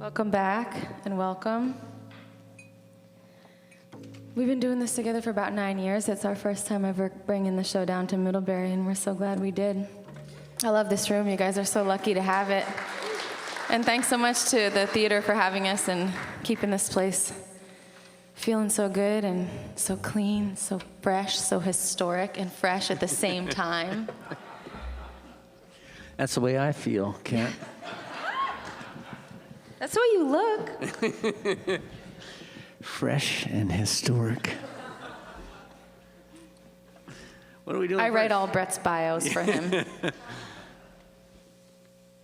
Welcome back and welcome. We've been doing this together for about 9 years. It's our first time ever bringing the show down to Middlebury, and we're so glad we did. I love this room. You guys are so lucky to have it. And thanks so much to the theater for having us and keeping this place feeling so good and so clean, so fresh, so historic and fresh at the same time. That's the way I feel, Kat. That's the way you look. Fresh and historic. What are we doing I first? write all Brett's bios for him.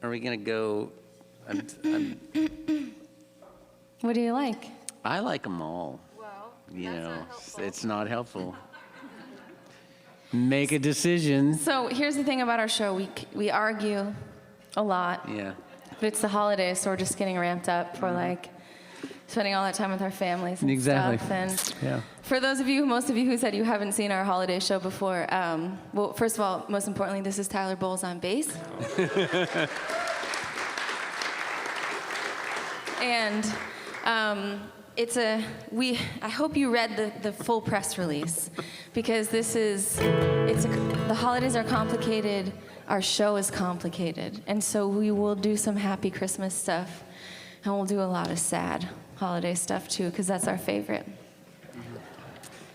Are we going to go... What do you like? I like them all. Well, It's not helpful. Make a decision. So here's the thing about our show. We argue a lot. Yeah. But it's the holidays, so we're just getting ramped up for like spending all that time with our families and Exactly. stuff. And Yeah. for those of you, most of you who said you haven't seen our holiday show before, well, first of all, most importantly, this is Tyler Bolles on bass. And I hope you read the full press release, because the holidays are complicated, our show is complicated, and so we will do some happy Christmas stuff, and we'll do a lot of sad holiday stuff too, because that's our favorite.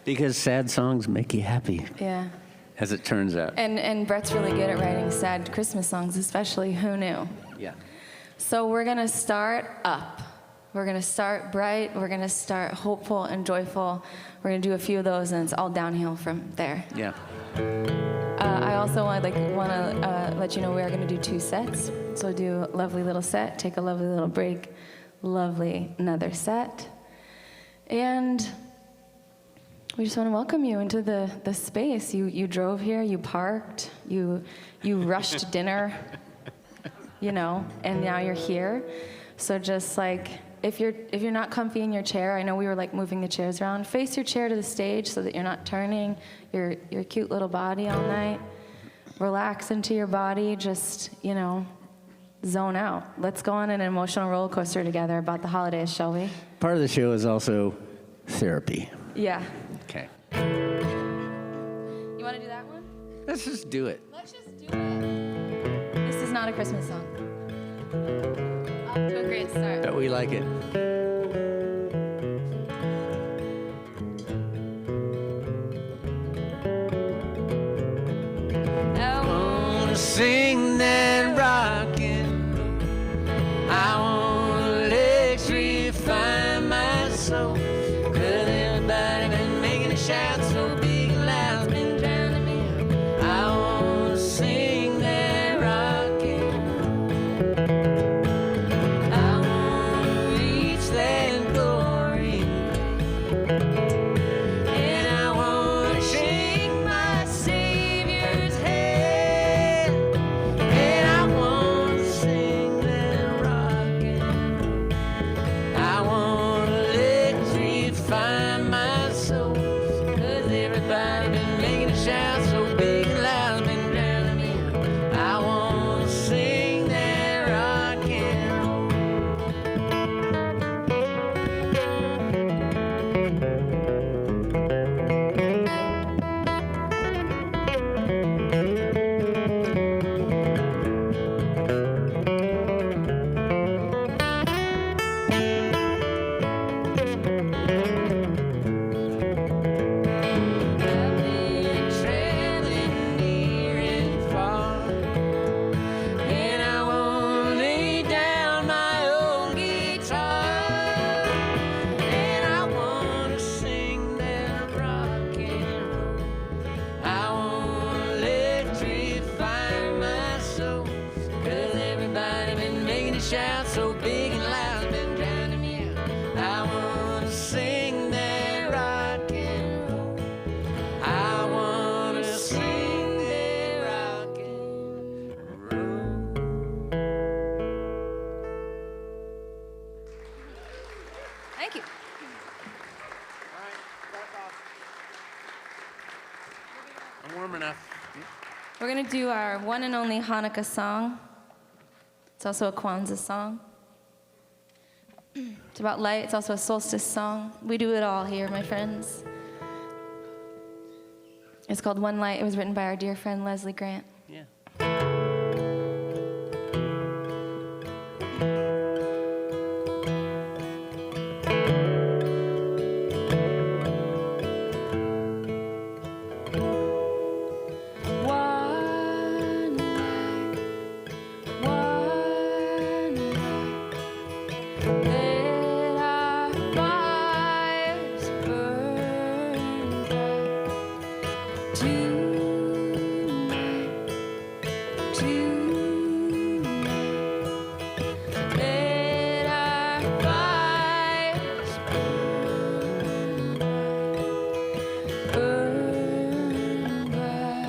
Because sad songs make you happy, Yeah. as it turns out. And Brett's really good at writing sad Christmas songs, especially. Who knew? Yeah. So we're going to start up. We're going to start bright. We're going to start hopeful and joyful. We're going to do a few of those, and it's all downhill from there. Yeah. I also want to let you know we are going to do 2 sets. So do a lovely little set, take a lovely little break, lovely another set. And we just want to welcome you into the space. You drove here, you parked, you rushed dinner, and now you're here. So just like, if you're not comfy in your chair, I know we were like moving the chairs around, face your chair to the stage so that you're not turning your cute little body all night. Relax into your body, just, zone out. Let's go on an emotional roller coaster together about the holidays, shall we? Part of the show is also therapy. Yeah. Okay. You want to do that one? Let's just do it. Let's just do it. This is not a Christmas song. Off to a great start. But we like it. I wanna sing that rockin'. I wanna electrify my soul. 'Cause everybody been making a shout so big and loud, it's been drowning me. I wanna sing that rockin'. I wanna reach that glory. And I wanna shake my Savior's hand. And I wanna sing that rockin'. I wanna electrify my soul. 'Cause everybody been making a shout so big and loud, it's been drowning me. I wanna sing that rock and roll. I've been traveling near and far, and I won't lay down my old guitar, and I wanna sing that rock and roll. I wanna electrify my soul, 'cause everybody been making a shout so big and loud, been drowning me out. I wanna sing that rock and roll. I wanna sing that rock and roll. Thank you. I'm warm enough. We're going to do our one and only Hanukkah song. It's also a Kwanzaa song. It's about light. It's also a solstice song. We do it all here, my friends. It's called One Light. It was written by our dear friend Leslie Grant. Yeah. One light, let our fires burn bright.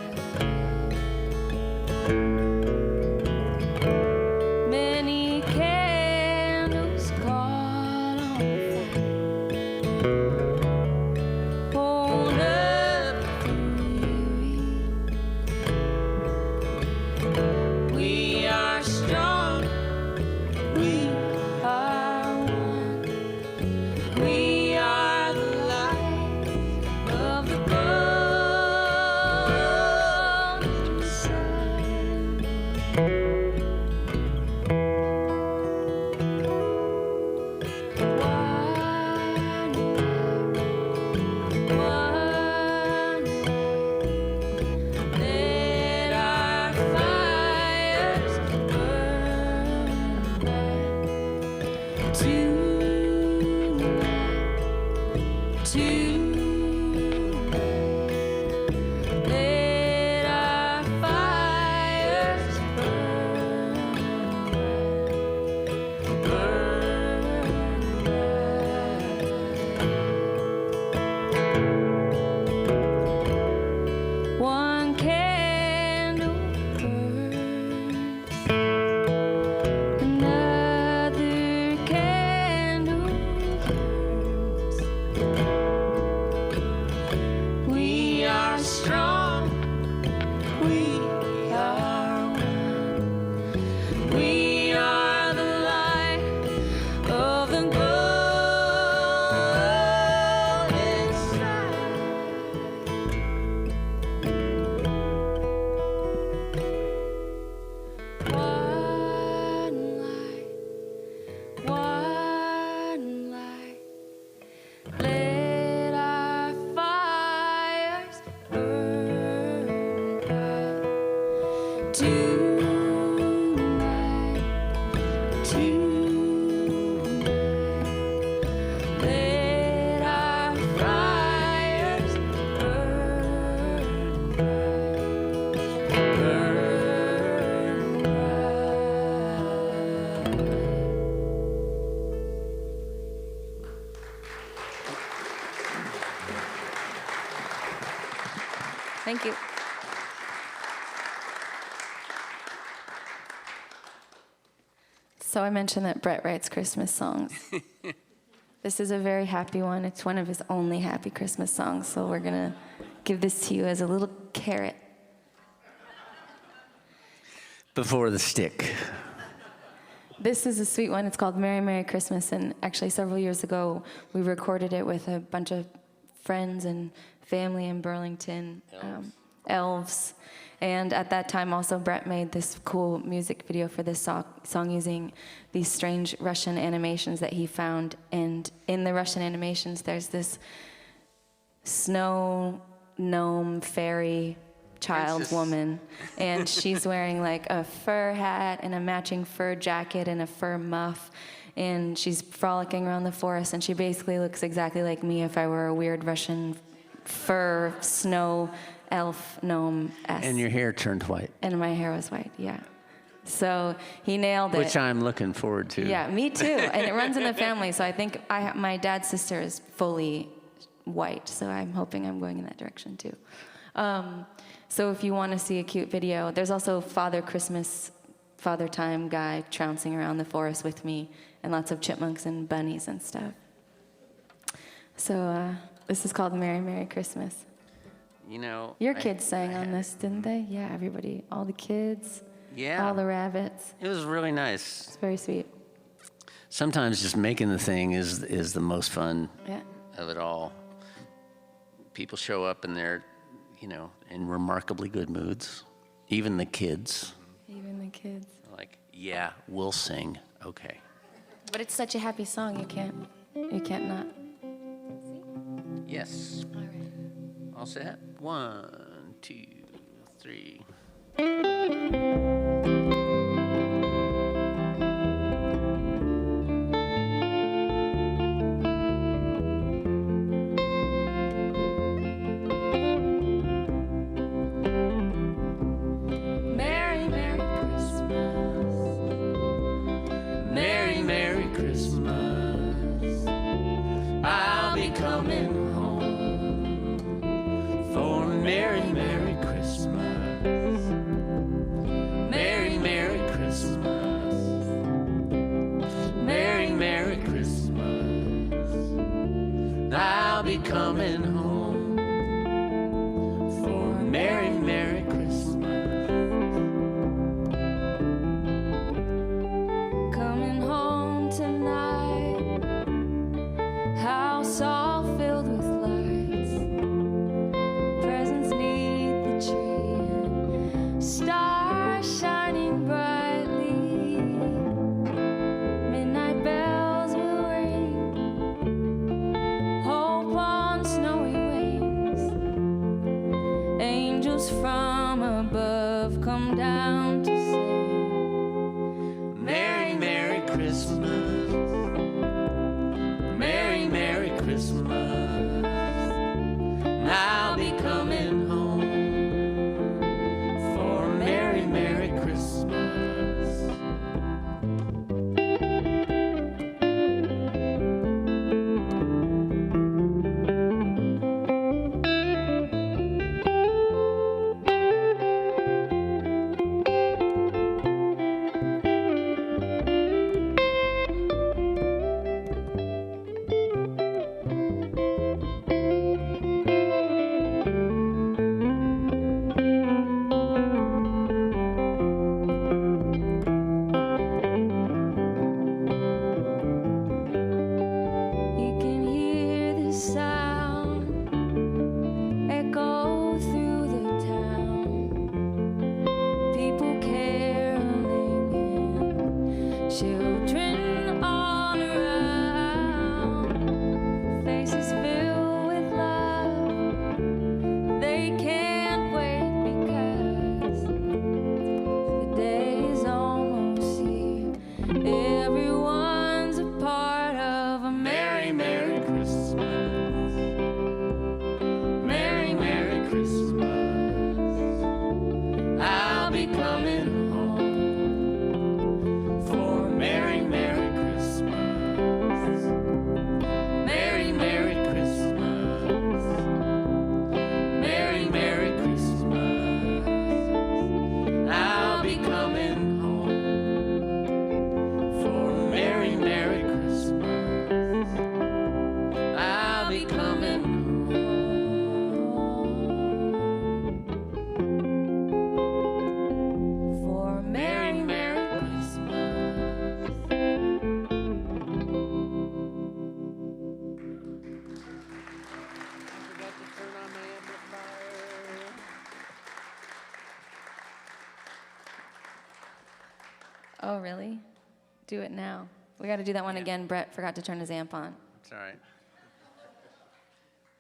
Tonight, let our fires burn bright. Many candles caught on fire. Hold up we are strong, we are one, we are the light of the golden sun. Let our fires burn bright. Tonight, let our fires burn bright. One candle burns, another candle burns. We are strong, we are one, we are the light of the golden sun. One light, let our fires burn bright. Tonight, let our fires burn Thank you. So I mentioned that Brett writes Christmas songs. This is a very happy one. It's one of his only happy Christmas songs, so we're going to give this to you as a little carrot. Before the stick. This is a sweet one. It's called Merry Merry Christmas, and actually several years ago we recorded it with a bunch of friends and family in Burlington, elves. And at that time also Brett made this cool music video for this song using these strange Russian animations that he found. And in the Russian animations there's this snow gnome fairy child woman, and she's wearing like a fur hat and a matching fur jacket and a fur muff, and she's frolicking around the forest, and she basically looks exactly like me if I were a weird Russian fur snow elf gnome. And your hair turned white. And my hair was white, yeah. So he nailed it. Which I'm looking forward to. Yeah, me too. And it runs in the family, so I think my dad's sister is fully white, so I'm hoping I'm going in that direction too. So if you want to see a cute video, there's also Father Christmas, Father Time guy trouncing around the forest with me, and lots of chipmunks and bunnies and stuff. So this is called Merry Merry Christmas. You know, Your kids sang on this, didn't they? Yeah, everybody, all the kids, yeah, all the rabbits. It was really nice. It's very sweet. sometimes just making the thing is the most fun Yeah. of it all. People show up and they're, in remarkably good moods. Even the kids. Even the kids. Like, yeah, we'll sing. Okay. But it's such a happy song, you can't not. Yes. All right. All set? 1, 2, 3. Merry, Merry Christmas. Merry, Merry Christmas. I'll be coming home for Merry, Merry Christmas. Merry, Merry Christmas. Merry, Merry Christmas. I'll be coming home for Merry, Merry Christmas. Coming home tonight, house all filled with lights, presents neath the tree, and stars shining brightly. Midnight bells will ring, hope on snowy wings. Angels from above come down to sing. Merry, Merry Christmas. Merry, Merry Christmas. I'll be coming home for Merry, Merry Christmas. You can hear the sound echo through the town. People caroling and children all around. Faces filled with love. They can't wait because the day is almost here. Everyone's a part of a Merry, Merry Christmas. Merry, Merry Christmas. I'll be coming home for Merry, Merry Christmas. Merry, Merry Christmas. Merry, Merry Christmas. I'll be coming home for Merry, Merry Christmas. I'll be coming home. for Merry, Merry Christmas. I forgot to turn on my amplifier. Oh, really? Do it now. We got to do that one again. Brett forgot to turn his amp on. It's all right.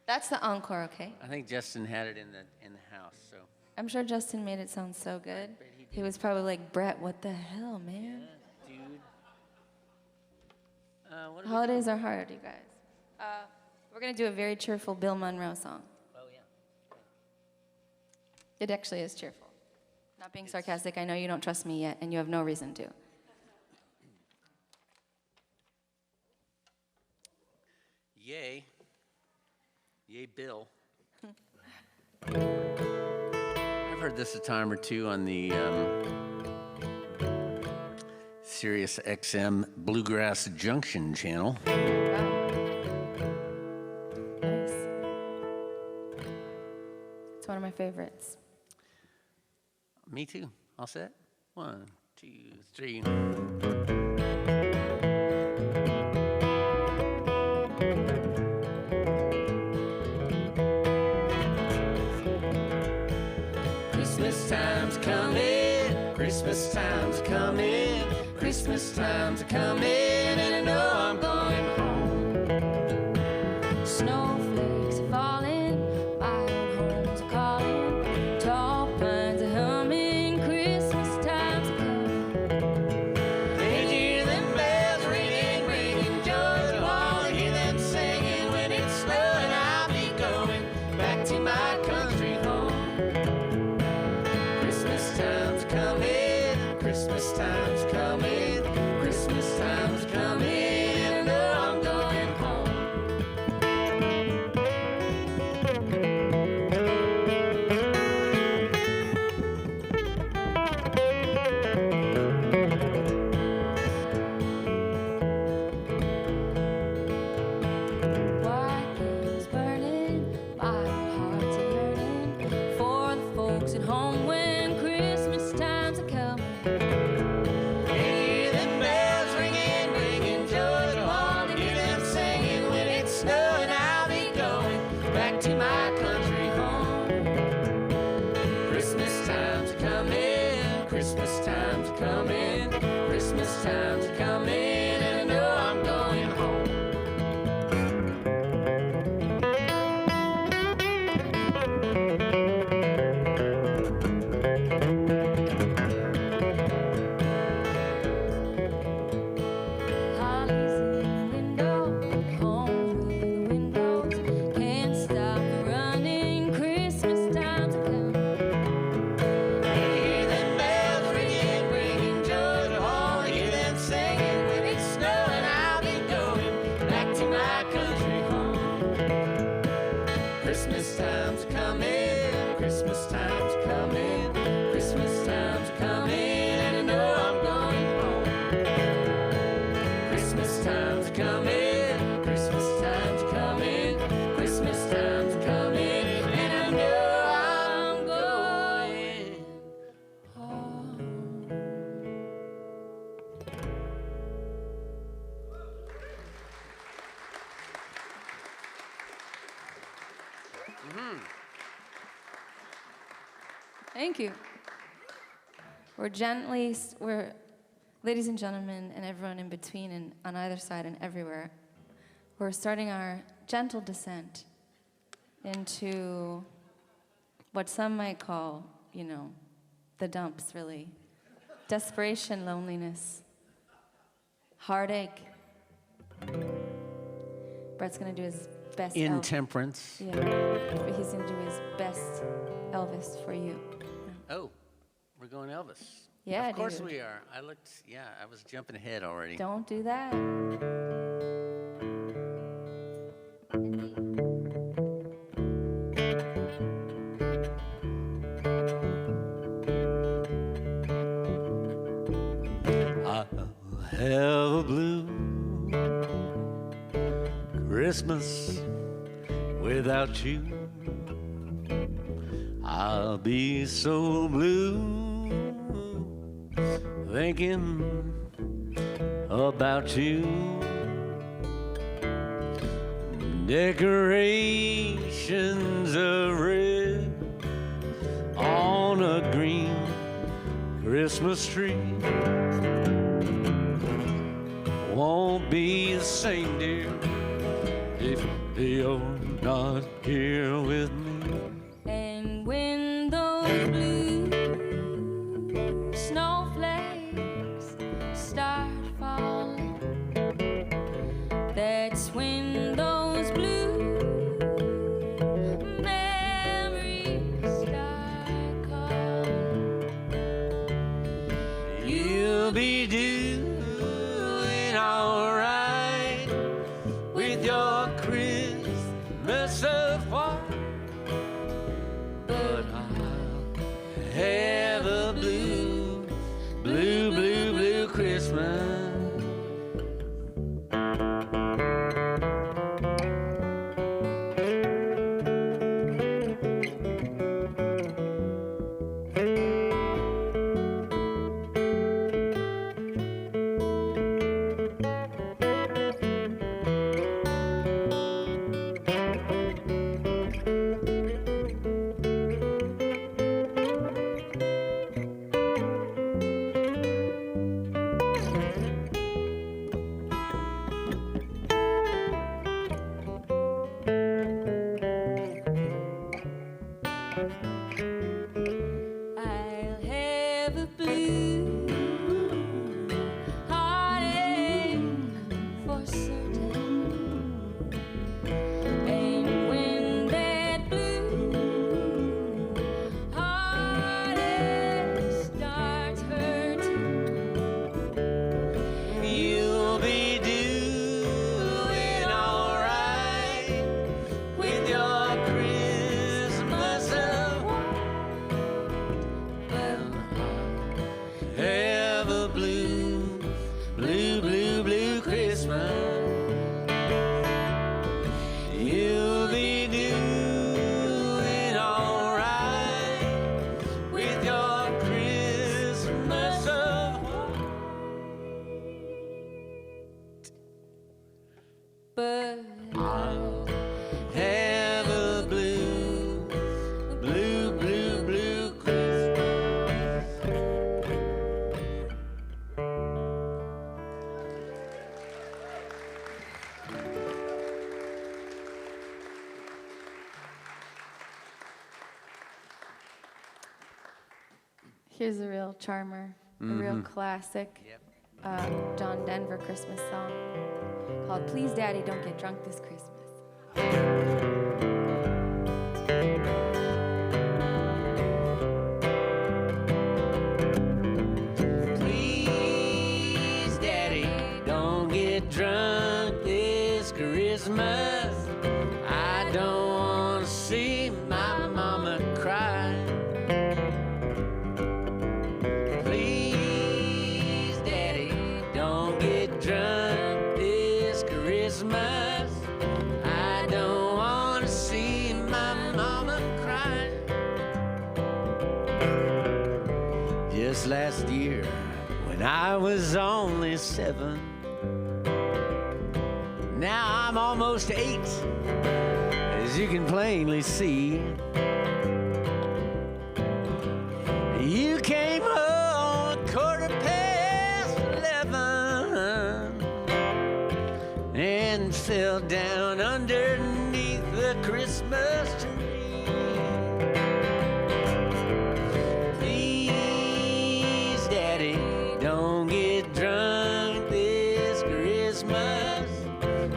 That's the encore, okay? I think Justin had it in the house, so. I'm sure Justin made it sound so good. He was probably like, Brett, what the hell, man? Dude. What Holidays are hard, you guys. We're going to do a very cheerful Bill Monroe song. Oh, yeah. It actually is cheerful. Not being sarcastic, I know you don't trust me yet, and you have no reason to. Yay. Yay, Bill. I've heard this a time or two on the Sirius XM Bluegrass Junction channel. Nice. It's one of my favorites. Me too. All set? 1, 2, 3. Christmas time's coming, Christmas time's coming, Christmas time's coming, and I know I'm going home. Snowflakes are falling, my old home's calling, tall pines are humming, Christmas time's coming. Can't you hear them bells ringing, ringing, joy to all, hear them singing when it's snowing, I'll be going back to my country home. Christmas time's coming, Christmas time's coming, Christmas time's coming, and I know I'm going home. White candles burning, my heart's a yearning for the folks at home when Christmas time's a coming. Hear them bells ringing, ringing, joy to all, hear them singing when it's snowing, I'll be going back to my country home. Christmas time's coming, Christmas time's coming, Christmas time's coming, and I know I'm going home. Hollies in the window, home with the windows, can't stop the running, Christmas time's a coming. Hear them bells ringing, ringing, joy to all, hear them singing when it's snowing, I'll be going back to my country home. Christmas time's coming, Christmas time's coming, Christmas time's coming, and I know I'm going home. Christmas time's coming, Christmas time's coming, Christmas time's coming, and I know I'm going home. Thank you. We're, ladies and gentlemen, and everyone in between and on either side and everywhere, we're starting our gentle descent into what some might call, you know, the dumps, really. Desperation, loneliness, heartache. Brett's gonna do his best. Intemperance. Yeah, but he's gonna do his best Elvis for you. Oh, we're going Elvis. Yeah, Of course dude. we are. I was jumping ahead already. Don't do that. I'll have a blue Christmas without you. I'll be so blue thinking about you. Decorations of red on a green Christmas tree won't be the same, dear, if you're not here with me. And when those blue snowflakes start falling, that's when those blue memories start calling. You'll be doing alright with your Christmas of white, but I'll have a blue, blue, blue, blue Christmas. but I'll have a blue, blue, blue, blue Christmas. here's a real charmer, a real classic John Denver Christmas song called Please Daddy Don't Get Drunk This Christmas. Please, Daddy, don't get drunk this Christmas. I don't want to see my mama cry. Please, Daddy, don't get drunk this Christmas. I don't want to see my mama cry. Just last year, when I was only 7, now I'm almost 8, as you can plainly see. You came home 11:15 and fell down underneath the Christmas tree. Please, Daddy, don't get drunk this Christmas.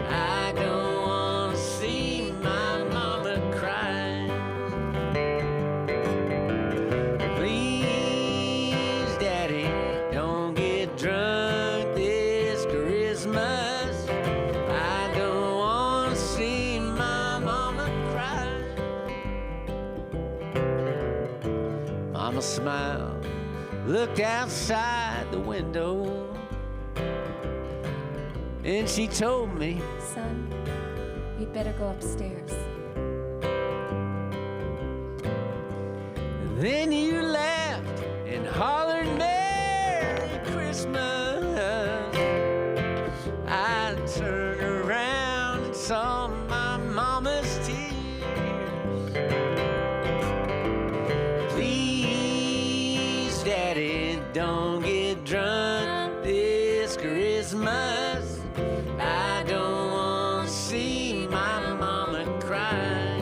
I don't want to see my mama cry. Please, Daddy, don't get drunk this Christmas. I don't want to see my mama cry. Mama smiled, looked outside the window, and she told me, Son, you'd better go upstairs. then you laughed and hollered Merry Christmas. I turned around and saw my mama's tears. Please, Daddy, don't get drunk this Christmas. I don't want to see my mama cry.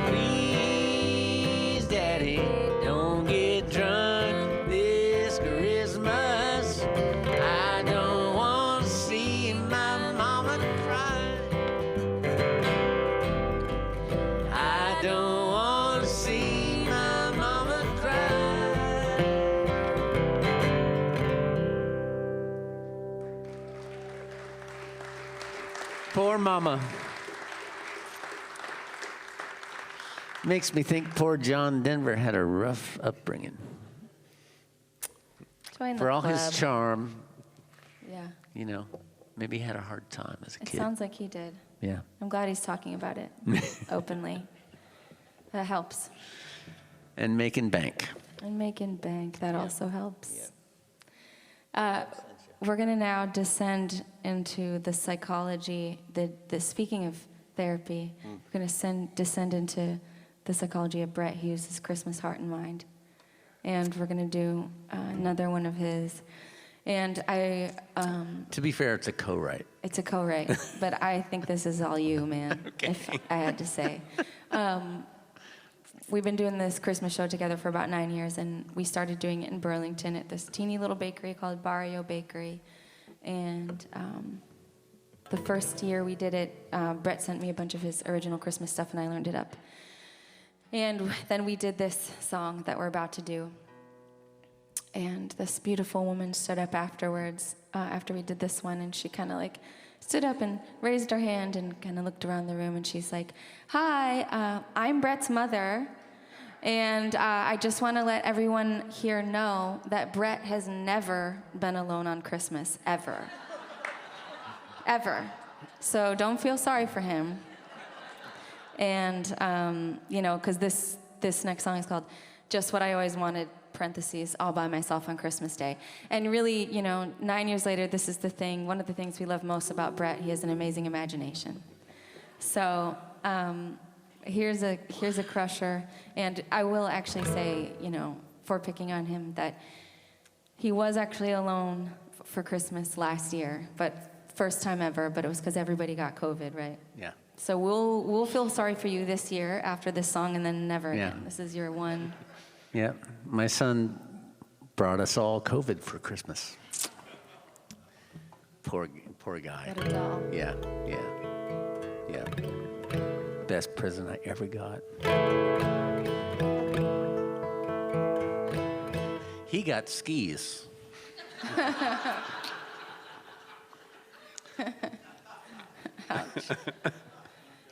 Please, Daddy, don't get drunk this Christmas. I don't want to see my mama cry. I don't want to see my mama cry. Poor mama. Makes me think poor John Denver had a rough upbringing. Join the For all club. his charm, Yeah, you know, maybe he had a hard time as a it kid. sounds like he did. Yeah. I'm glad he's talking about it openly. That helps. And making bank. And making bank, that also helps. We're going to now descend into the psychology, the speaking of therapy, we're going to descend into the psychology of Brett Hughes' Christmas Heart and Mind. And we're going to do another one of his. And To be fair, it's a co-write. it's a co-write, but I think this is all you, man, if I had to say. We've been doing this Christmas show together for about 9 years, and we started doing it in Burlington at this teeny little bakery called Barrio Bakery. And the first year we did it, Brett sent me a bunch of his original Christmas stuff, and I learned it up. And then we did this song that we're about to do. And this beautiful woman stood up afterwards, after we did this one, and she kind of like stood up and raised her hand and kind of looked around the room, and she's like, "Hi, I'm Brett's mother, and I just want to let everyone here know that Brett has never been alone on Christmas, ever. Ever. So don't feel sorry for him." And, you know, because this next song is called Just What I Always Wanted parentheses, all by myself on Christmas Day. And really, 9 years later, this is the thing, one of the things we love most about Brett. He has an amazing imagination. So here's a crusher. And I will actually say, for picking on him, that he was actually alone for Christmas last year, but first time ever, but it was because everybody got COVID, right? Yeah. So we'll feel sorry for you this year after this song, and then never Yeah. again. This is your one. Yeah. My son brought us all COVID for Christmas. Poor guy. What a doll. Yeah. Best present I ever got. He got skis. Ouch.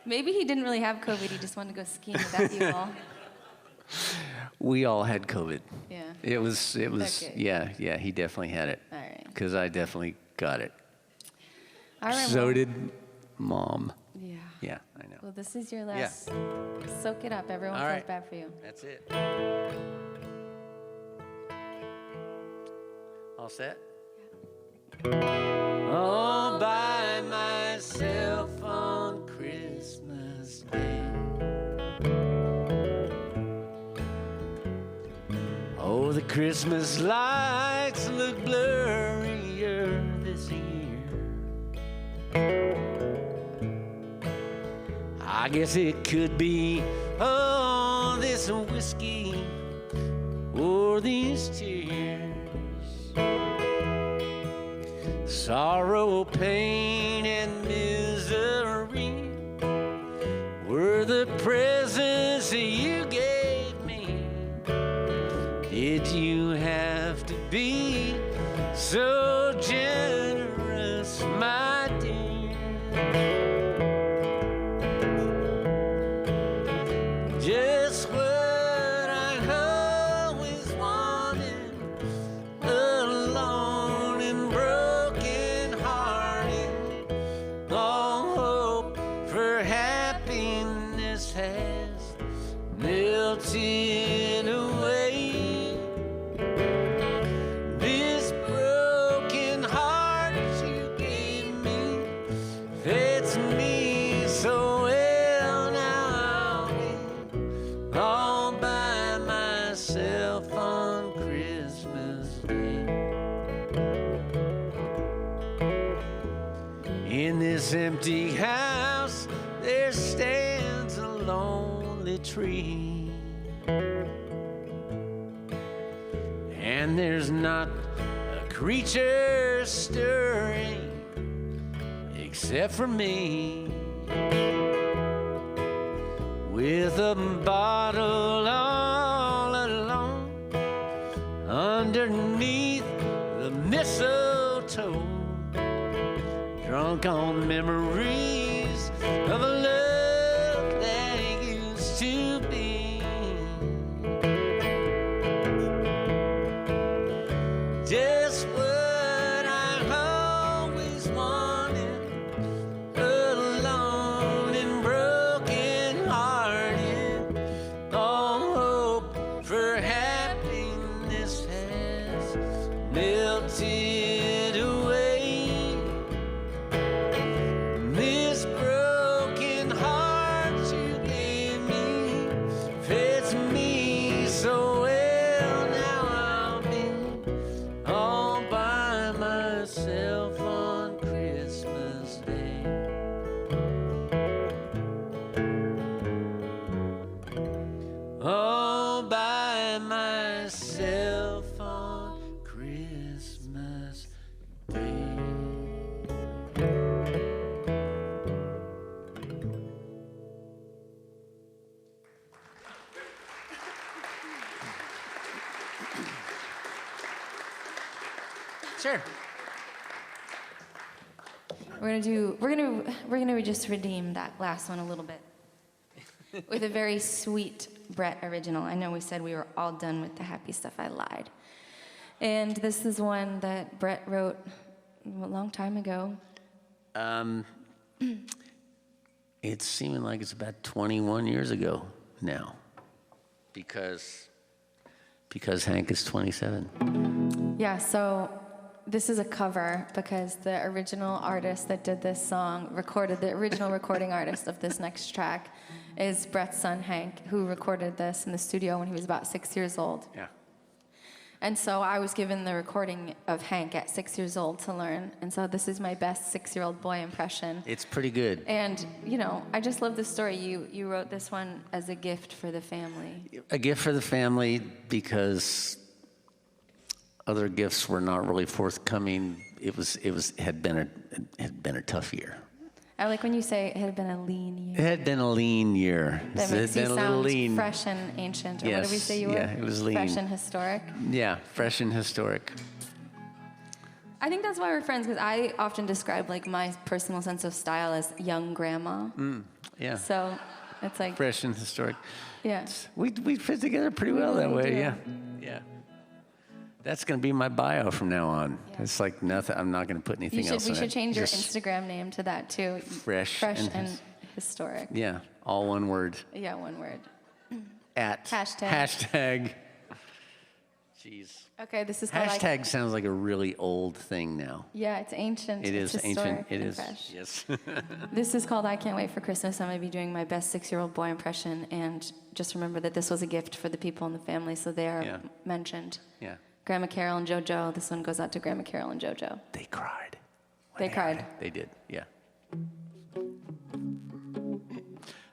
Maybe he didn't really have COVID. He just wanted to go skiing without you all. We all had COVID. Yeah. It was. Okay. Yeah. He definitely had it. All right. Because I definitely got it. All right. So well, did Mom. Yeah. Yeah, I know. Well, this is your last. Soak it up. Everyone All feels right. bad for you. That's it. All set? All by myself on Christmas Day. Oh, the Christmas lights look blurrier this year. I guess it could be, oh, this whiskey or these tears. Sorrow, pain, and misery were the presents that you gave me. Did you have to be so generous, my dear? Just what I always wanted, alone and broken hearted. All hope for happiness has melted away. This broken heart you gave me fits me so well. Now I'll be all by myself on Christmas Day. In this empty house there stands a lonely tree, and there's not a creature stirring except for me. With a bottle all alone underneath the mistletoe, drunk on memories of a love that used to be. Just what I always wanted, alone and broken hearted. All hope for happiness has melted away. This broken heart you gave me fits me so well. Now I'll be all by myself on Christmas Day. All by myself on Christmas Day. Sure. We're gonna just redeem that last one a little bit with a very sweet Brett original. I know we said we were all done with the happy stuff. I lied. And this is one that Brett wrote a long time ago. It's seeming like it's about 21 years ago now, because because Hank is 27. Yeah, so this is a cover because the original artist that did this song the original recording artist of this next track is Brett's son Hank, who recorded this in the studio when he was about 6 years old. Yeah. And so I was given the recording of Hank at 6 years old to learn. And so this is my best 6-year-old boy impression. It's pretty good. And, you know, I just love this story. You wrote this one as a gift for the family. A gift for the family because other gifts were not really forthcoming. It had been a tough year. I like when you say it had been a lean year. It had been a lean year. That It makes had you been a little sound lean. fresh and ancient. Or what Yes, did we say you were? yeah, it was lean. Fresh and historic. Yeah, fresh and historic. I think that's why we're friends, because I often describe like my personal sense of style as young grandma. Yeah, So it's like, fresh and historic. yeah. We fit together pretty well that really way. do. Yeah, yeah. That's gonna be my bio from now on. Yeah. It's like nothing. I'm not gonna put anything else We in should it. change your Just Instagram name to that too. Fresh and and historic. Yeah, all one word. Yeah, one word. At Hashtag. Jeez. Okay, this is called Hashtag sounds like a really old thing now. Yeah, it's ancient. It it's is historic ancient. It and is. fresh. Yes. This is called I Can't Wait for Christmas. I'm going to be doing my best 6-year-old boy impression. And just remember that this was a gift for the people in the family, so they are Yeah. mentioned. Yeah. Grandma Carol and JoJo. This one goes out to Grandma Carol and JoJo. They cried. They cried. heard it. They did. Yeah.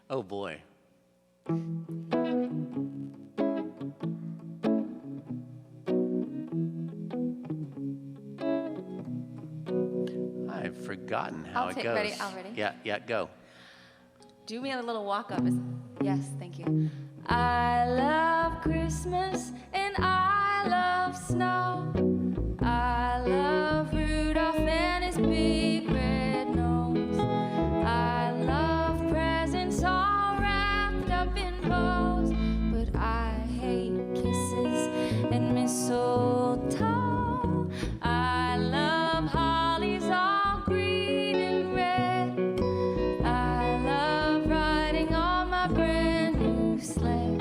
Oh boy. I've forgotten how I'll it take- goes. ready? I'll ready? Yeah, yeah, go. Do me a little walk up. Yes, thank you. I love Christmas and I love snow. I love Rudolph and his big red nose. I love presents all wrapped up in bows. But I hate kisses and mistletoe. I love hollies all green and red. I love riding on my brand new sled.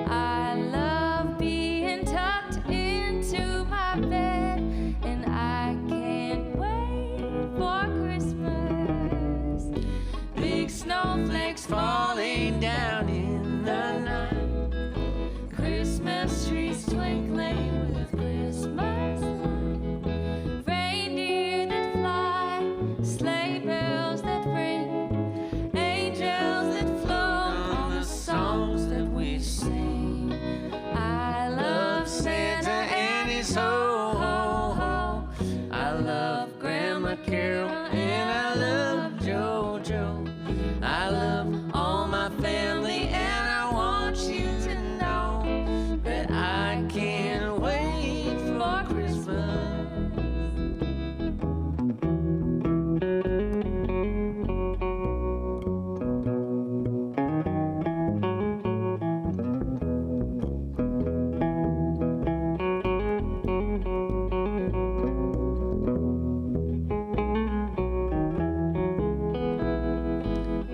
I love being tucked into my bed, and I can't wait for Christmas. Big snowflakes falling down in the night. Christmas trees twinkling with Christmas light. Reindeer that fly, sleigh bells that ring, angels that float on the songs that we sing. I love Santa and his ho ho ho. I love Grandma Carol and I love JoJo. I love all my family and I want you to know that I can't wait for Christmas.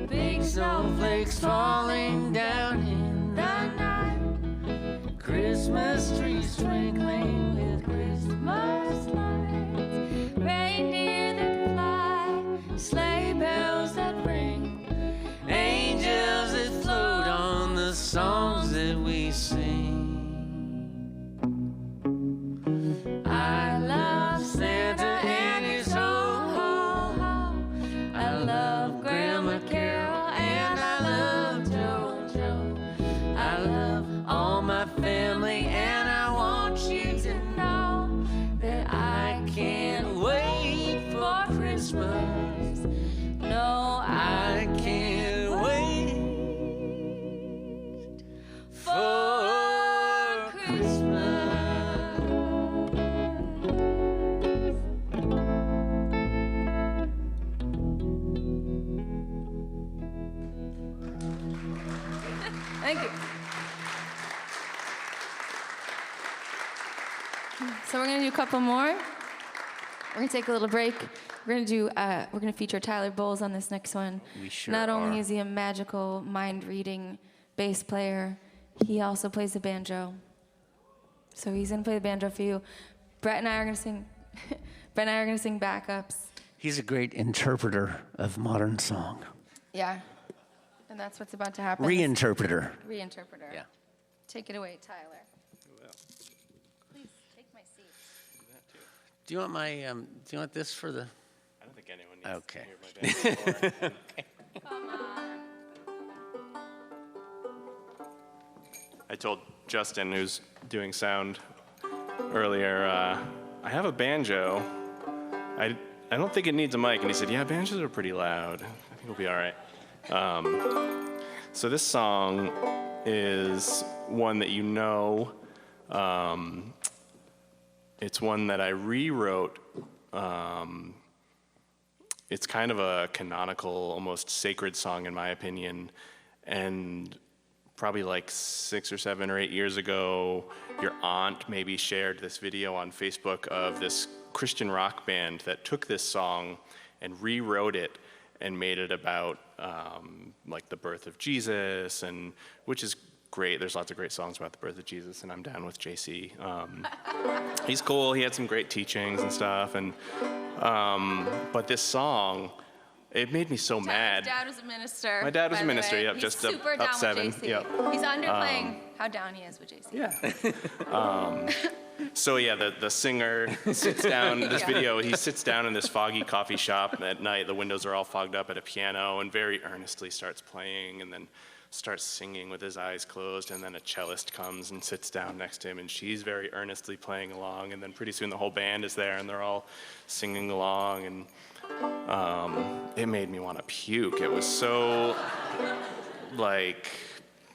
Big snowflakes falling down in the night. Christmas trees twinkling with Christmas lights. Reindeer that fly, sleigh bells that ring, angels that float on the songs that we sing. I love Santa and his ho ho ho. I love Grandma Carol and I love JoJo. I love all my family and I want you to know that I can't wait for Christmas. No, I can't wait for Christmas. Thank you. So we're gonna do a couple more. We're gonna take a little break. We're gonna feature Tyler Bolles on this next one. We sure Not only are. is he a magical mind-reading bass player, he also plays the banjo. So he's gonna play the banjo for you. Brett and I are gonna sing. Brett and I are gonna sing backups. He's a great interpreter of modern song. Yeah. And that's what's about to happen. Reinterpreter. Reinterpreter. Yeah. Take it away, Tyler. Please take my seat. Do you want my? Do you want this for the? I don't think anyone needs Okay. to hear my band anymore. Come on. I told Justin, who's doing sound earlier, I have a banjo. I don't think it needs a mic. And he said, yeah, banjos are pretty loud. I think we'll be all right. So this song is one that you know. It's one that I rewrote. It's kind of a canonical, almost sacred song in my opinion. And probably like 6 or 7 or 8 years ago, your aunt maybe shared this video on Facebook of this Christian rock band that took this song and rewrote it and made it about like the birth of Jesus, and which is great. There's lots of great songs about the birth of Jesus, and I'm down with JC. He's cool. He had some great teachings and stuff, and but this song, it made me so mad. His dad was a minister. My dad was by a the minister, way. yep, He's just super up down 7, with JC. yep. He's underplaying how down he is with JC. Yeah. So yeah, the singer sits down, this video, he sits down in this foggy coffee shop at night, the windows are all fogged up, at a piano, and very earnestly starts playing, and then starts singing with his eyes closed, and then a cellist comes and sits down next to him, and she's very earnestly playing along, and then pretty soon the whole band is there, and they're all singing along, and it made me want to puke. It was so, like,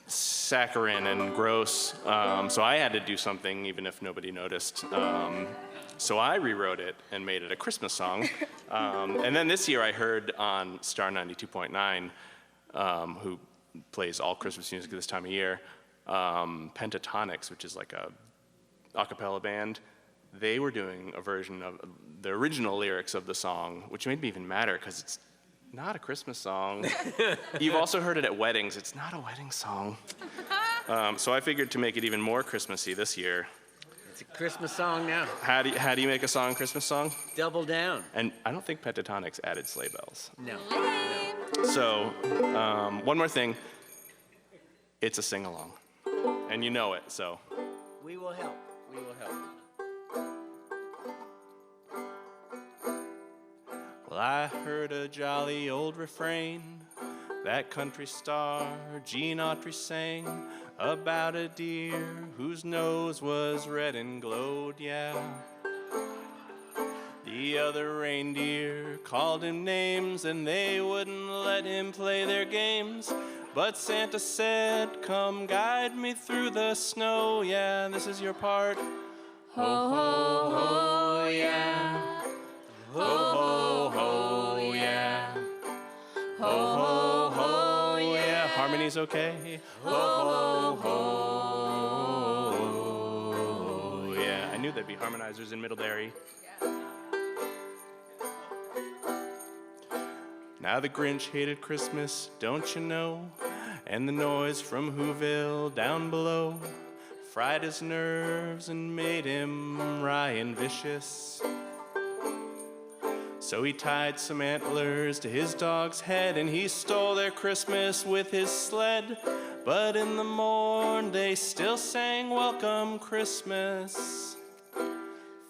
saccharine and gross, so I had to do something even if nobody noticed. So I rewrote it and made it a Christmas song. And then this year I heard on Star 92.9, who plays all Christmas music this time of year, Pentatonics, which is like a cappella band, they were doing a version of the original lyrics of the song, which made me even madder because it's not a Christmas song. You've also heard it at weddings. It's not a wedding song. So I figured to make it even more Christmassy this year. It's a Christmas song now. How do you make a song, Christmas song? Double down. And I don't think Pentatonics added sleigh bells. No. So one more thing. It's a sing-along. And you know it, so. We will help. We will help. Well, I heard a jolly old refrain that country star Gene Autry sang about a deer whose nose was red and glowed, yeah. The other reindeer called him names and they wouldn't let him play their games. But Santa said, come guide me through the snow, yeah, this is your part. Ho, ho, ho, yeah. Ho, ho, ho, yeah. Ho, ho, ho, yeah. Harmonies okay? Ho, ho, ho, yeah. I knew there'd be harmonizers in Middlebury. Now the Grinch hated Christmas, don't you know? And the noise from Whoville down below fried his nerves and made him wry and vicious. So he tied some antlers to his dog's head and he stole their Christmas with his sled. But in the morn they still sang Welcome Christmas.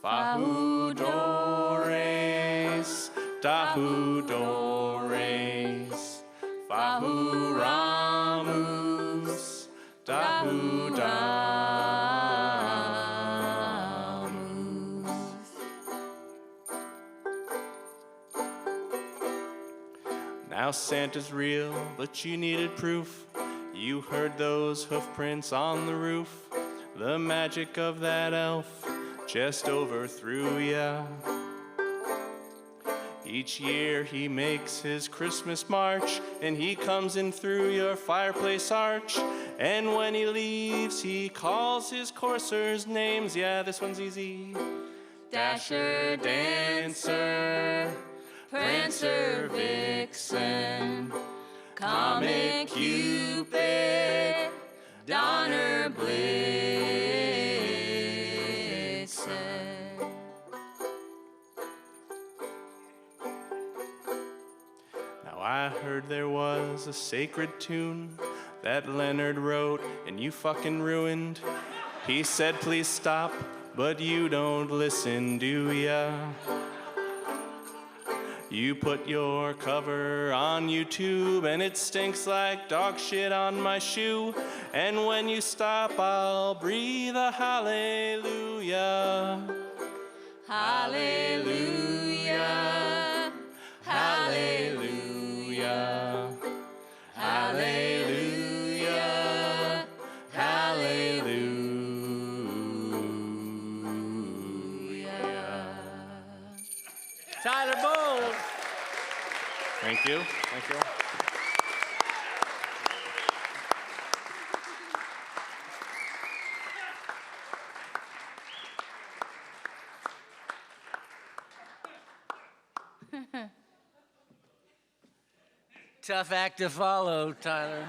Fahu Dores, Dahu Dores, Fahu Ramus, Dahu Damus. Now Santa's real, but you needed proof. You heard those hoof prints on the roof. The magic of that elf just overthrew ya. Each year he makes his Christmas march, and he comes in through your fireplace arch. And when he leaves, he calls his coursers names. Yeah, this one's easy. Dasher, Dancer, Prancer, Vixen, Comet, Cupid, Donner, Blitzen. I heard there was a sacred tune that Leonard wrote and you fucking ruined. He said, please stop, but you don't listen, do ya? You put your cover on YouTube and it stinks like dog shit on my shoe. And when you stop, I'll breathe a hallelujah. Hallelujah. Hallelujah. Hallelujah. Hallelujah. Tyler Bolles. Thank you. Thank you. Tough act to follow, Tyler.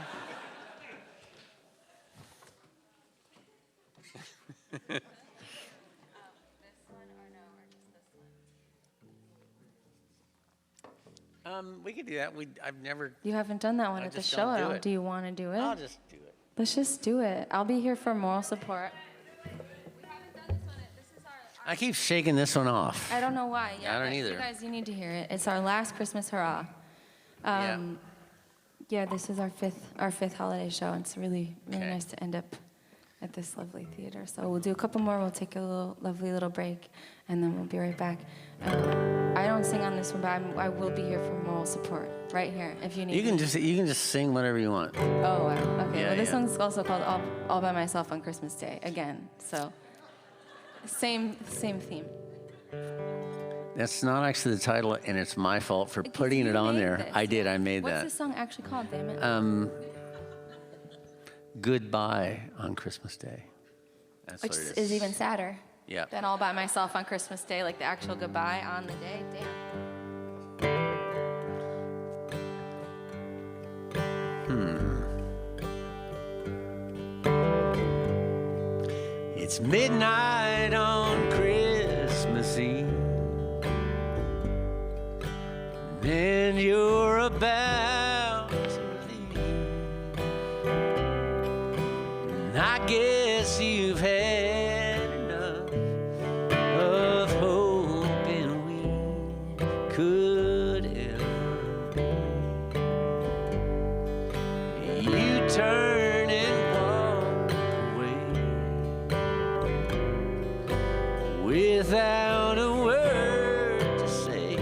We could do that. I've never. You haven't done that one I at the just show don't at do all. it. Do you want to do it? I'll just do it. Let's just do it. I'll be here for moral support. I keep shaking this one off. I don't know why. Yeah, I don't but either. You guys, you need to hear it. It's our last Christmas hurrah. Yeah, this is our fifth holiday show. And it's really Okay. nice to end up at this lovely theater. So we'll do a couple more. We'll take a lovely little break, and then we'll be right back. I don't sing on this one, but I will be here for moral support right here if you need. You can me. just sing whatever you want. Oh, wow. Okay. Yeah, Well, this yeah. one's also called All by Myself on Christmas Day again. So same theme. That's not actually the title, and it's my fault for Because putting you it on made there. this. I did. I made What's that. this song actually called, damn it? Goodbye on Christmas Day. That's Which what it is even sadder Yeah. than All by Myself on Christmas Day, like the actual goodbye on the day. Damn. It's midnight on Christmas Eve, and you're about to leave. And I guess you've had enough of hoping we could ever be. You turn and walk away without a word to say,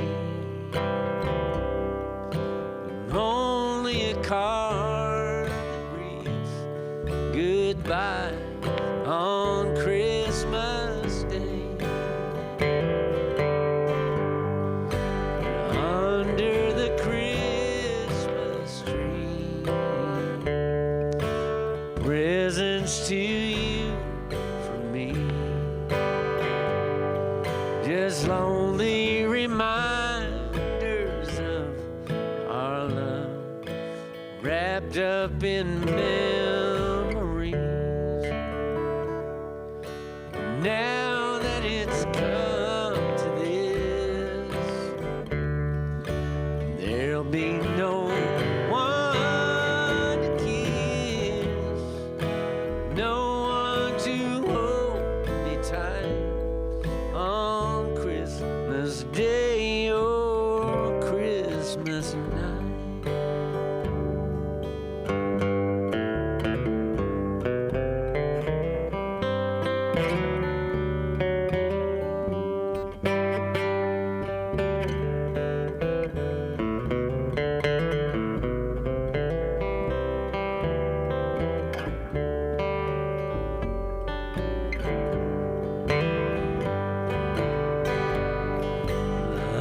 only a card that reads goodbye on Christmas Day. Under the Christmas tree, presents to you from me, just lonely reminders of our love, wrapped up in memories. Now that it's come to this, there'll be no one to kiss, no one to hold me tight on Christmas Day or Christmas night.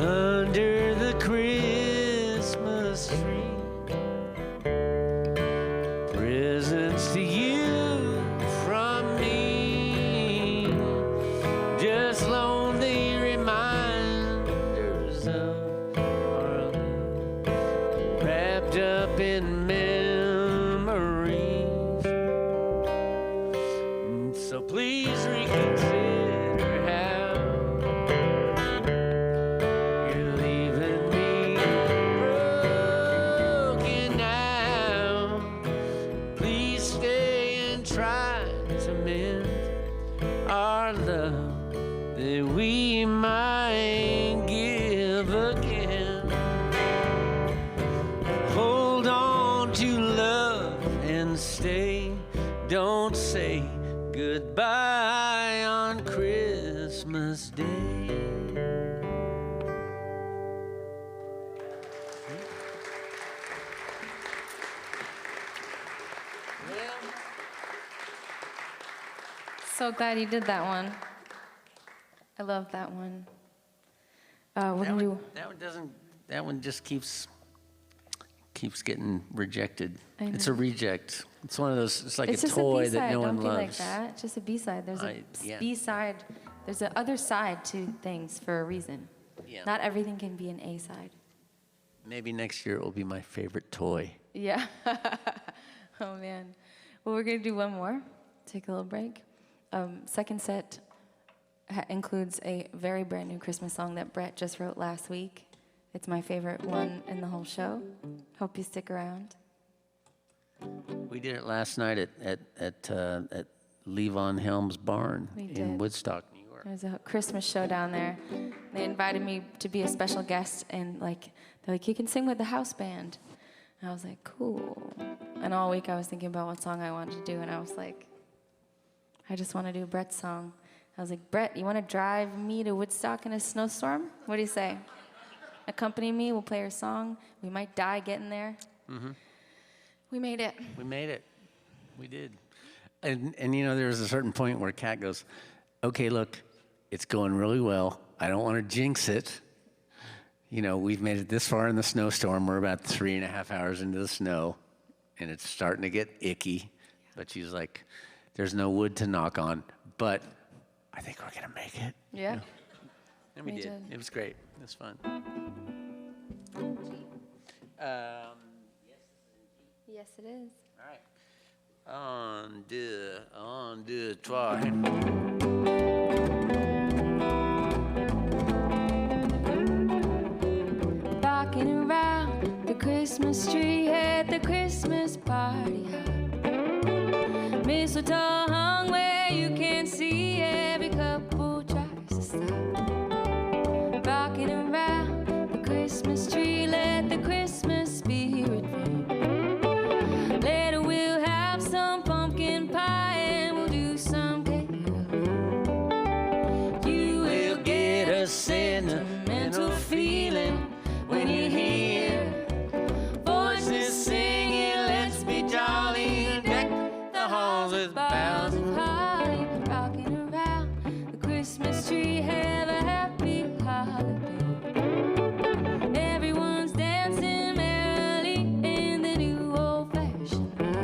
Under the Christmas tree, presents to you from me, just lonely reminders of our love, wrapped up in memories. So please reconsider how you're leaving me don't say goodbye on Christmas Day. So glad you did that one. I love that one. We're gonna do. That one just keeps getting rejected. I know. It's a reject. It's one of those. It's like It's a just toy a B-side. that no Don't one be like loves. that. It's just a B-side. There's a Yeah. B-side. There's a other side to things for a reason. Yeah. Not everything can be an A-side. Maybe next year it will be my favorite toy. Yeah. Oh man. Well, we're gonna do one more. Take a little break. Second set includes a very brand new Christmas song that Brett just wrote last week. It's my favorite one in the whole show. Hope you stick around. We did it last night at Levon Helm's barn We in did. Woodstock, New York. There's a Christmas show down there. They invited me to be a special guest, and they're like, you can sing with the house band. And I was like, cool. And all week I was thinking about what song I wanted to do, and I was like, I just want to do Brett's song. I was like, Brett, you want to drive me to Woodstock in a snowstorm? What do you say? Accompany me, we'll play your song. We might die getting there. Mm-hmm. We made it. We made it. We did. And there was a certain point where Kat goes, okay, look, it's going really well. I don't want to jinx it. We've made it this far in the snowstorm. We're about 3.5 hours into the snow, and it's starting to get icky. But she's like, there's no wood to knock on, but I think we're going to make it. Yeah. And we did. It was great. It was fun. Yes, it is. All right. On deux, trois. Rocking around the Christmas tree at the Christmas party hop. Mistletoe hung where you can see every couple tries to stop. Rocking around the Christmas tree, let the Christmas spirit ring. Later we'll have some pumpkin pie and we'll do some caroling. You will get a sentimental feeling when you hear voices singing, let's be jolly, deck the halls with boughs of holly. Rocking around the Christmas tree, have a happy holiday. Everyone's dancing merrily in the new old-fashioned way.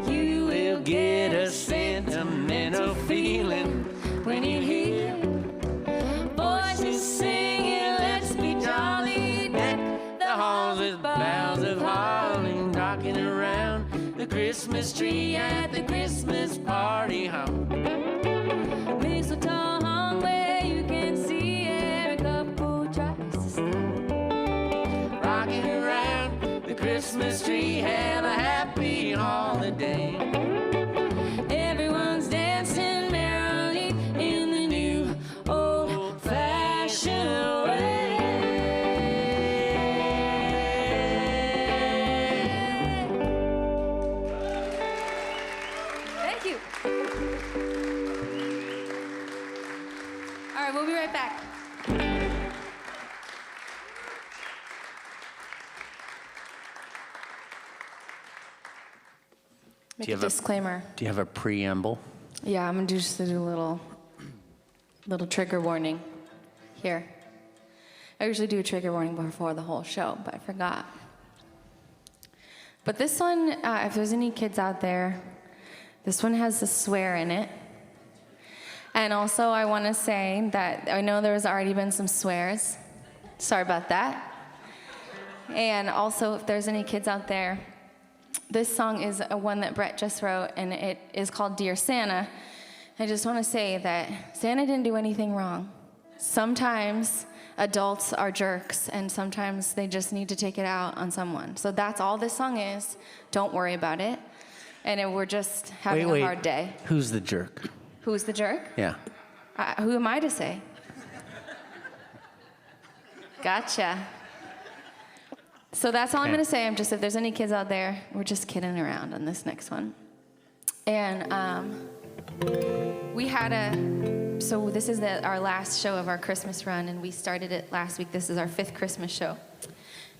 You will get a sentimental feeling when you hear voices singing, let's be jolly, deck the halls with boughs of holly. Rocking around the Christmas tree at the Christmas party hop. Mistletoe hung where you can see every couple tries to stop. Rocking around the Christmas tree, have a happy holiday. Everyone's dancing merrily in the new old-fashioned way. Thank you. All right, we'll be right back. Make Do you a have a- disclaimer. Do you have a preamble? Yeah, I'm gonna just do a little trigger warning here. I usually do a trigger warning before the whole show, but I forgot. But this one, if there's any kids out there, this one has a swear in it. And also, I want to say that I know there's already been some swears. Sorry about that. And also, if there's any kids out there, this song is one that Brett just wrote, and it is called Dear Santa. I just want to say that Santa didn't do anything wrong. sometimes adults are jerks, and sometimes they just need to take it out on someone. So that's all this song is. Don't worry about it. And we're just having a hard day. Who's the jerk? Who's the jerk? Yeah. Who am I to say? Gotcha. So that's all I'm going to say. I'm just, if there's any kids out there, we're just kidding around on this next one. And we had so this is our last show of our Christmas run, and we started it last week. This is our 5th Christmas show.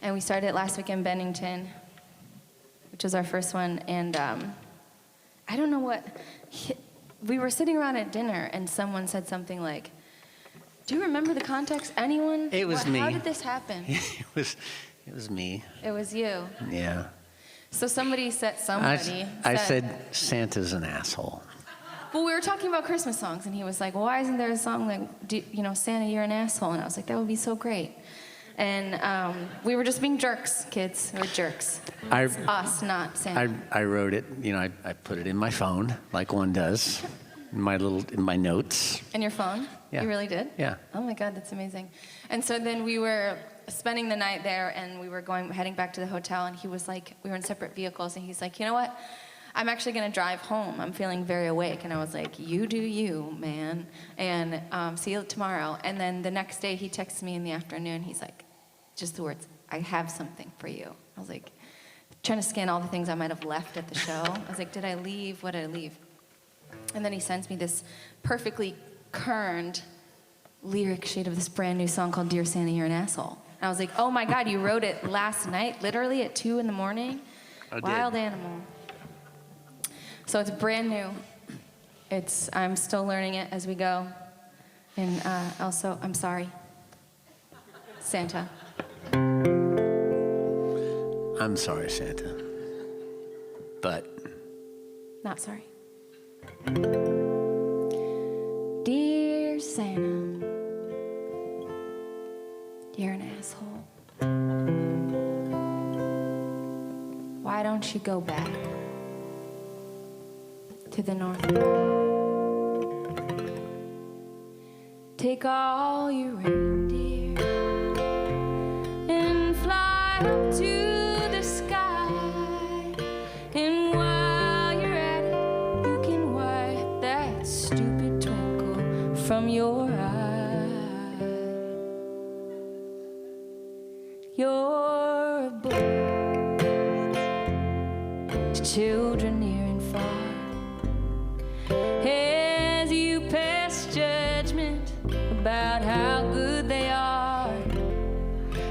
And we started it last week in Bennington, which was our first one. And I don't know what, we were sitting around at dinner, and someone said something like, do you remember the context? Anyone? It was me. How did this happen? It was me. It was you. Yeah. So somebody said, I said Santa's an asshole. Well, we were talking about Christmas songs, and he was like, well, why isn't there a song like, Santa, you're an asshole? And I was like, that would be so great. And we were just being jerks, kids. We're jerks. It's us, not Santa. I wrote it, I put it in my phone, like one does, in my notes. In your phone? Yeah. You really did? Yeah. Oh my God, that's amazing. And so then we were spending the night there, and we were heading back to the hotel, and he was like, we were in separate vehicles, and he's like, you know what? I'm actually going to drive home. I'm feeling very awake. And I was like, you do you, man. And see you tomorrow. And then the next day, he texts me in the afternoon. He's like, just the words, I have something for you. I was like, trying to scan all the things I might have left at the show. I was like, did I leave? What did I leave? And then he sends me this perfectly kerned lyric sheet of this brand new song called Dear Santa, You're an Asshole. And I was like, oh my God, you wrote it last night, literally at 2 in the morning? I did. Wild animal. So it's brand new. I'm still learning it as we go. And also, I'm sorry, Santa. I'm sorry, Santa. But Not sorry. Dear Santa, you're an asshole. Why don't you go back to the North Pole? Take all your reindeer and fly up to the sky. And while you're at it, you can wipe that stupid twinkle from your eye. You're a book to children near and far, as you pass judgment about how good they are.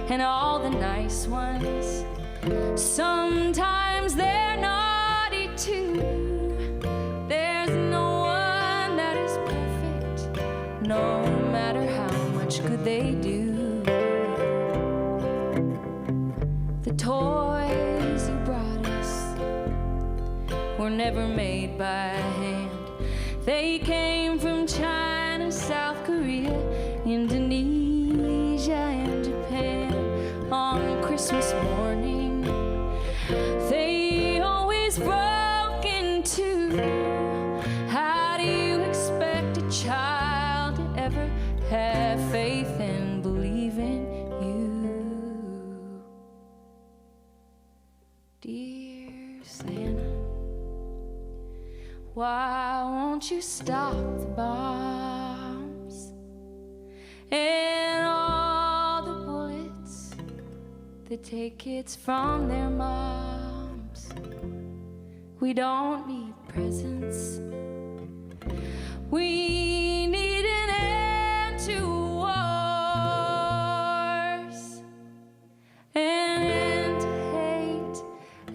And all the nice ones, sometimes they're naughty too. There's no one that is perfect, no matter how much good they do. The toys you brought us were never made by hand. They came from China, South Korea, Indonesia, and Japan. On Christmas morning, they always broke in two. How do you expect a child to ever have faith and believe in you? Dear Santa, why won't you stop the bombs and all the bullets that take kids from their moms? We don't need presents. We need an end to wars, an end to hate,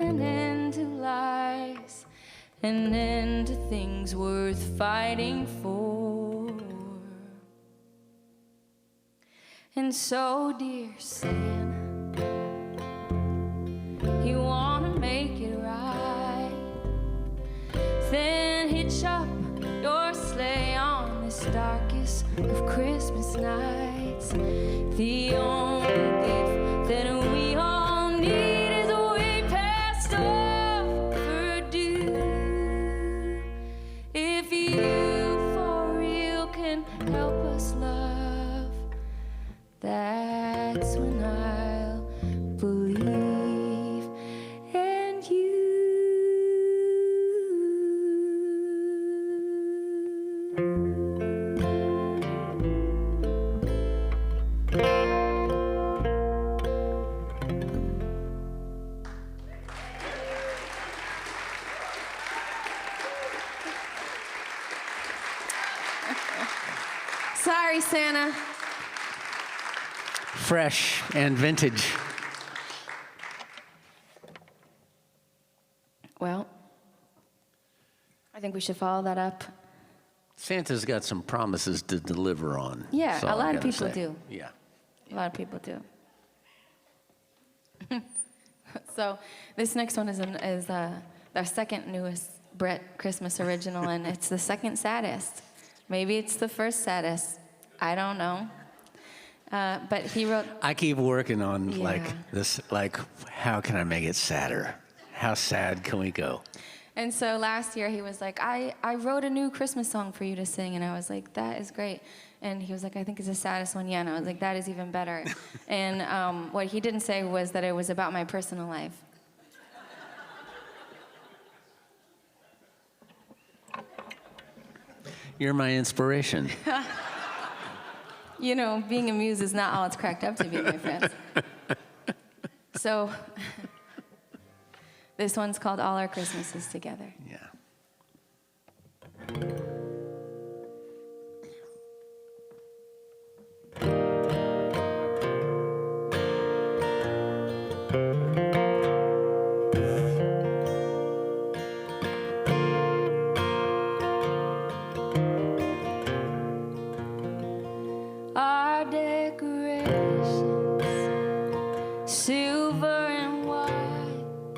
an end to lies, an end to things worth fighting for. And so, dear Santa, you wanna make it right, then hitch up your sleigh on this darkest of Christmas nights. The only gift that we all need is way past overdue. If you for real can help us love, Sorry, Santa. Fresh and vintage. Well, I think we should follow that up. Santa's got some promises to deliver on. Yeah, That's all a I lot of gotta people say. do. Yeah. A lot of people do. So this next one is our second newest Brett Christmas original, and it's the second saddest. Maybe it's the first saddest. I don't know. But he wrote. I keep working on Yeah. how can I make it sadder? How sad can we go? And so last year he was like, I wrote a new Christmas song for you to sing. And I was like, that is great. And he was like, I think it's the saddest one yet. And I was like, that is even better. And what he didn't say was that it was about my personal life. You're my inspiration. You know, being a muse is not all it's cracked up to be, my friends. So this one's called All Our Christmases Together. Yeah. Our decorations, silver and white,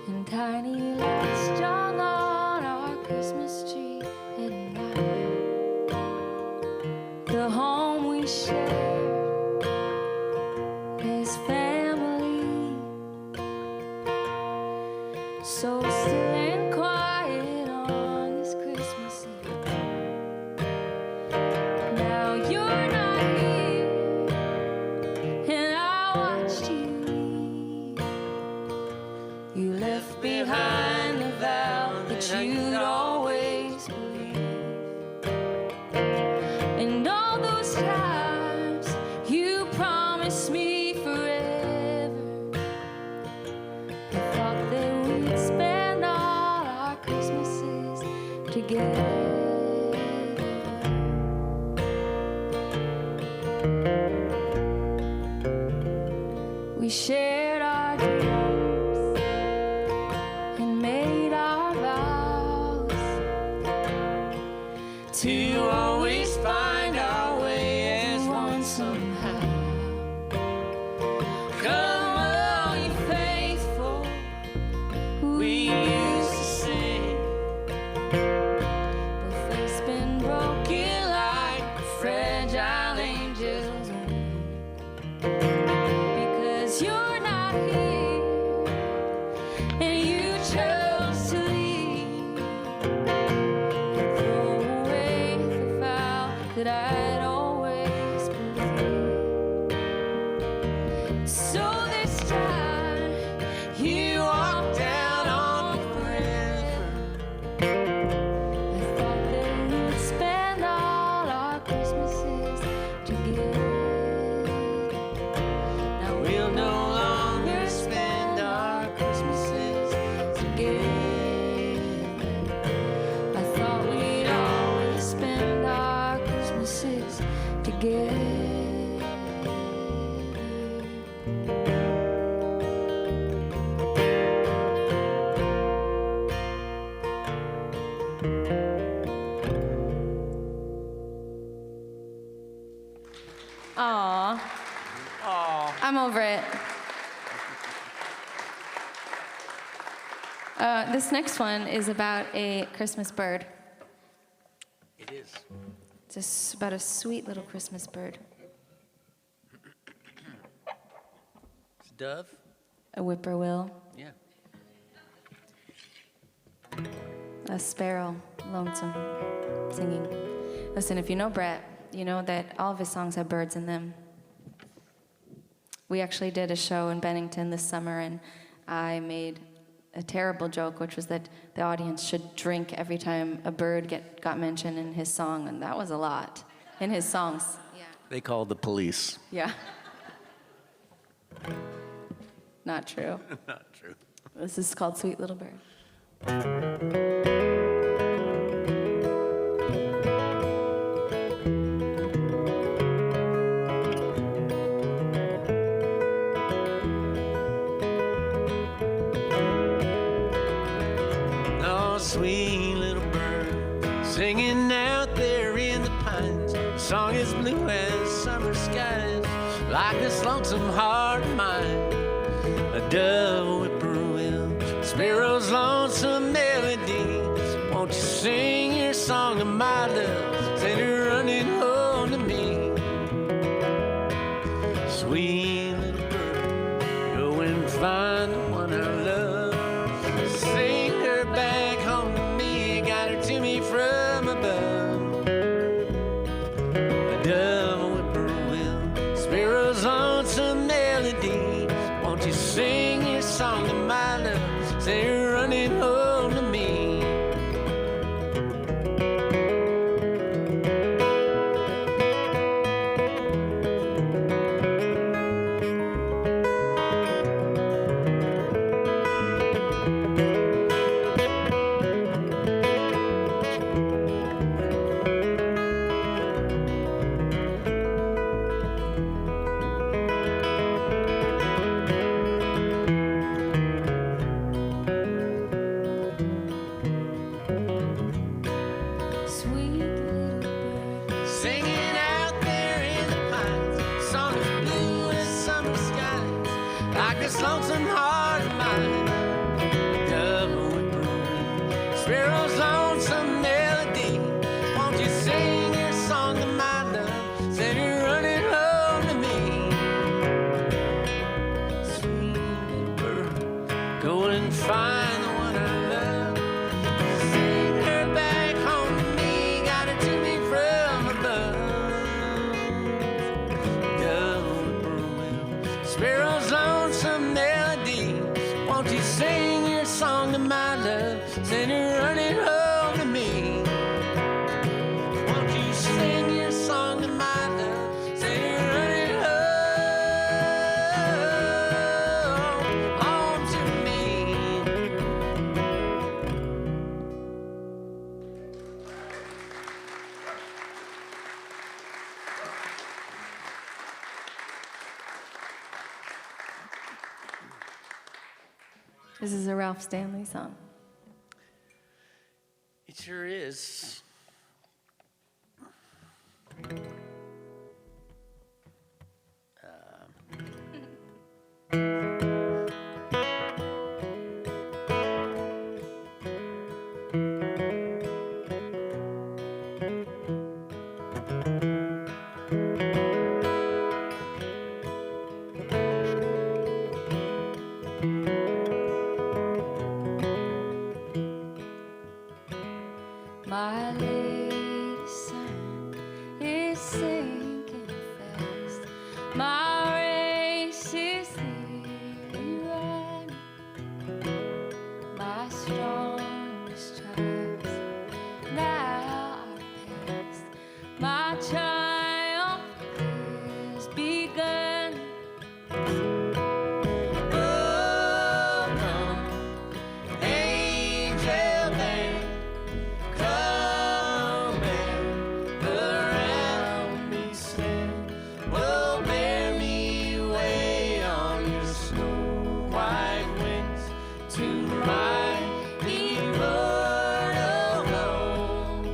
and tiny lights strung on our Christmas tree at night. The home we share is family, so still and quiet on this Christmas Eve. Now you're not here, and I watched you leave. You left behind the vow that you'd always believe. And all those times you promised me forever. I thought that we'd spend all our Christmases together. We shared our dreams and made our vows to always find our way as one somehow. Come on, you faithful, we used to sing. But faith's been broken like fragile angels' wings. Because you're not here, and you chose to leave and throw away the vow that I'd always believed. So this time you walked out on me forever. I thought that we'd spend all our Christmases together. Now we'll no longer spend our Christmases together. I thought we'd always spend our Christmases together. Aw. I'm over it. This next one is about a Christmas bird. It is. It's about a sweet little Christmas bird. It's Dove? A whippoorwill, Yeah. a sparrow, lonesome, singing. Listen, if you know Brett, you know that all of his songs have birds in them. We actually did a show in Bennington this summer, and I made a terrible joke, which was that the audience should drink every time a bird got mentioned in his song, and that was a lot in his songs. Yeah. They called the police. Yeah. Not true. Not true. This is called Sweet Little Bird. sweet little bird, singing out there in the pines. The song is blue as summer skies, like this lonesome heart of mine. A dove whippoorwill, sparrow's lonesome melody. Won't you sing your song to my love? Send her running home to me. Sweet little bird, go and find the one I love. Sing her back home to me, got her to me from above. A dove whippoorwill, sparrow's lonesome melody. Won't you sing your song to my love? Send her running home to me. Sweet little bird, Singing out there in the pines, song is blue as summer skies, like this lonesome heart of mine. Dove whippoorwill, sparrow's lonesome melody. Won't you sing your song to my love? Send her running home to me. Sweet little bird, go and find the one I love. Sing her back home to me, got her to me from above. Dove whippoorwill, sparrow's lonesome melody. Won't you sing your song to my love? Send her running home to me. Won't you sing your song to my love? Send her running home to me. this is a Ralph Stanley song. It sure is. My latest sun is sinking fast. My race is nearly run. My strongest trials now are past. My triumph has begun. Oh, come, angel band, come and around me stand. Will bear me away on your snow white wings to my immortal home.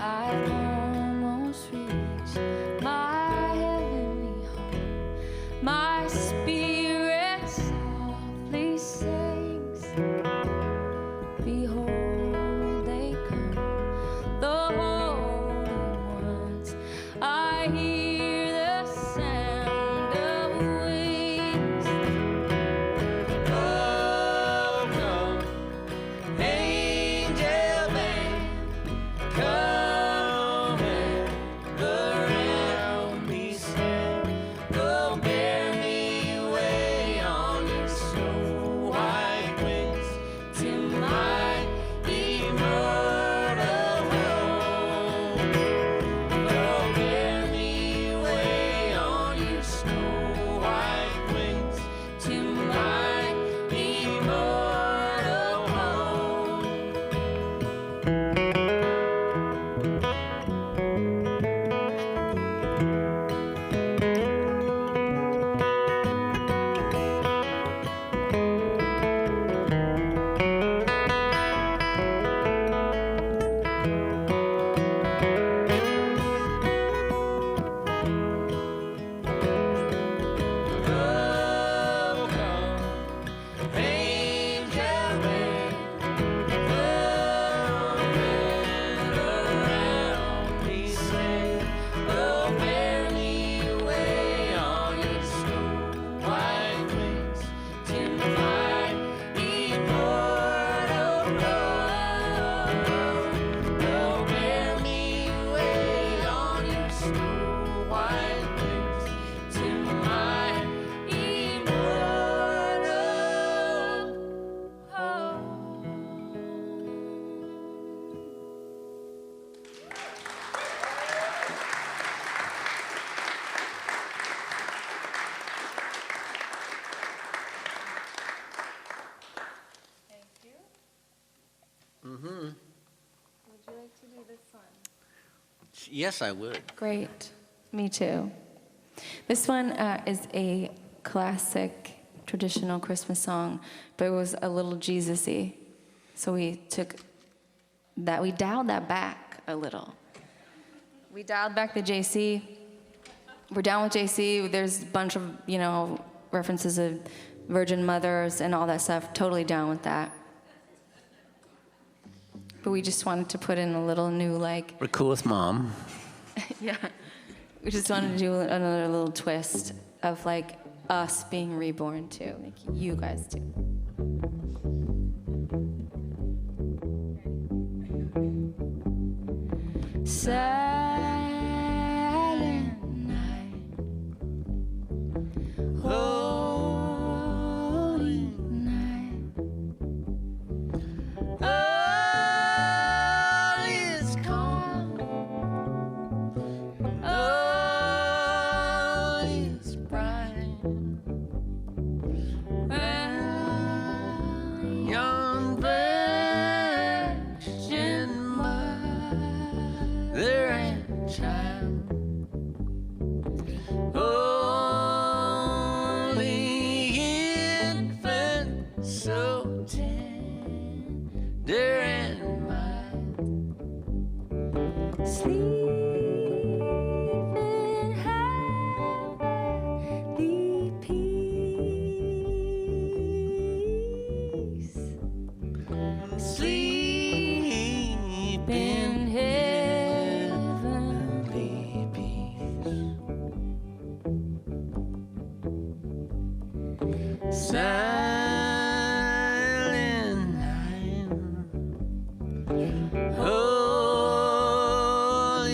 I've almost reached my heavenly home. My spirit softly sings. Behold, they come, the holy ones. I hear the sound of wings. Oh, come, angel band, come and around me stand. Go bear me away on your snow white wings to my immortal home. Go bear me away on your snow white wings to my immortal home. Yes, I would. Great. Me too. This one is a classic traditional Christmas song, but it was a little Jesus-y. So we took that, we dialed that back a little. We dialed back the JC. We're down with JC. There's a bunch of, references of Virgin Mothers and all that stuff. Totally down with that. But we just wanted to put in a little new, like... We're cool with Mom. Yeah. We just wanted to do another little twist of, like, us being reborn, too. Like you guys do. Silent night, holy night, all is calm, all is bright, and young virgin mother and child, holy infant, so tender and mild, sleep in heavenly peace, sleep in heavenly peace. Silent night, holy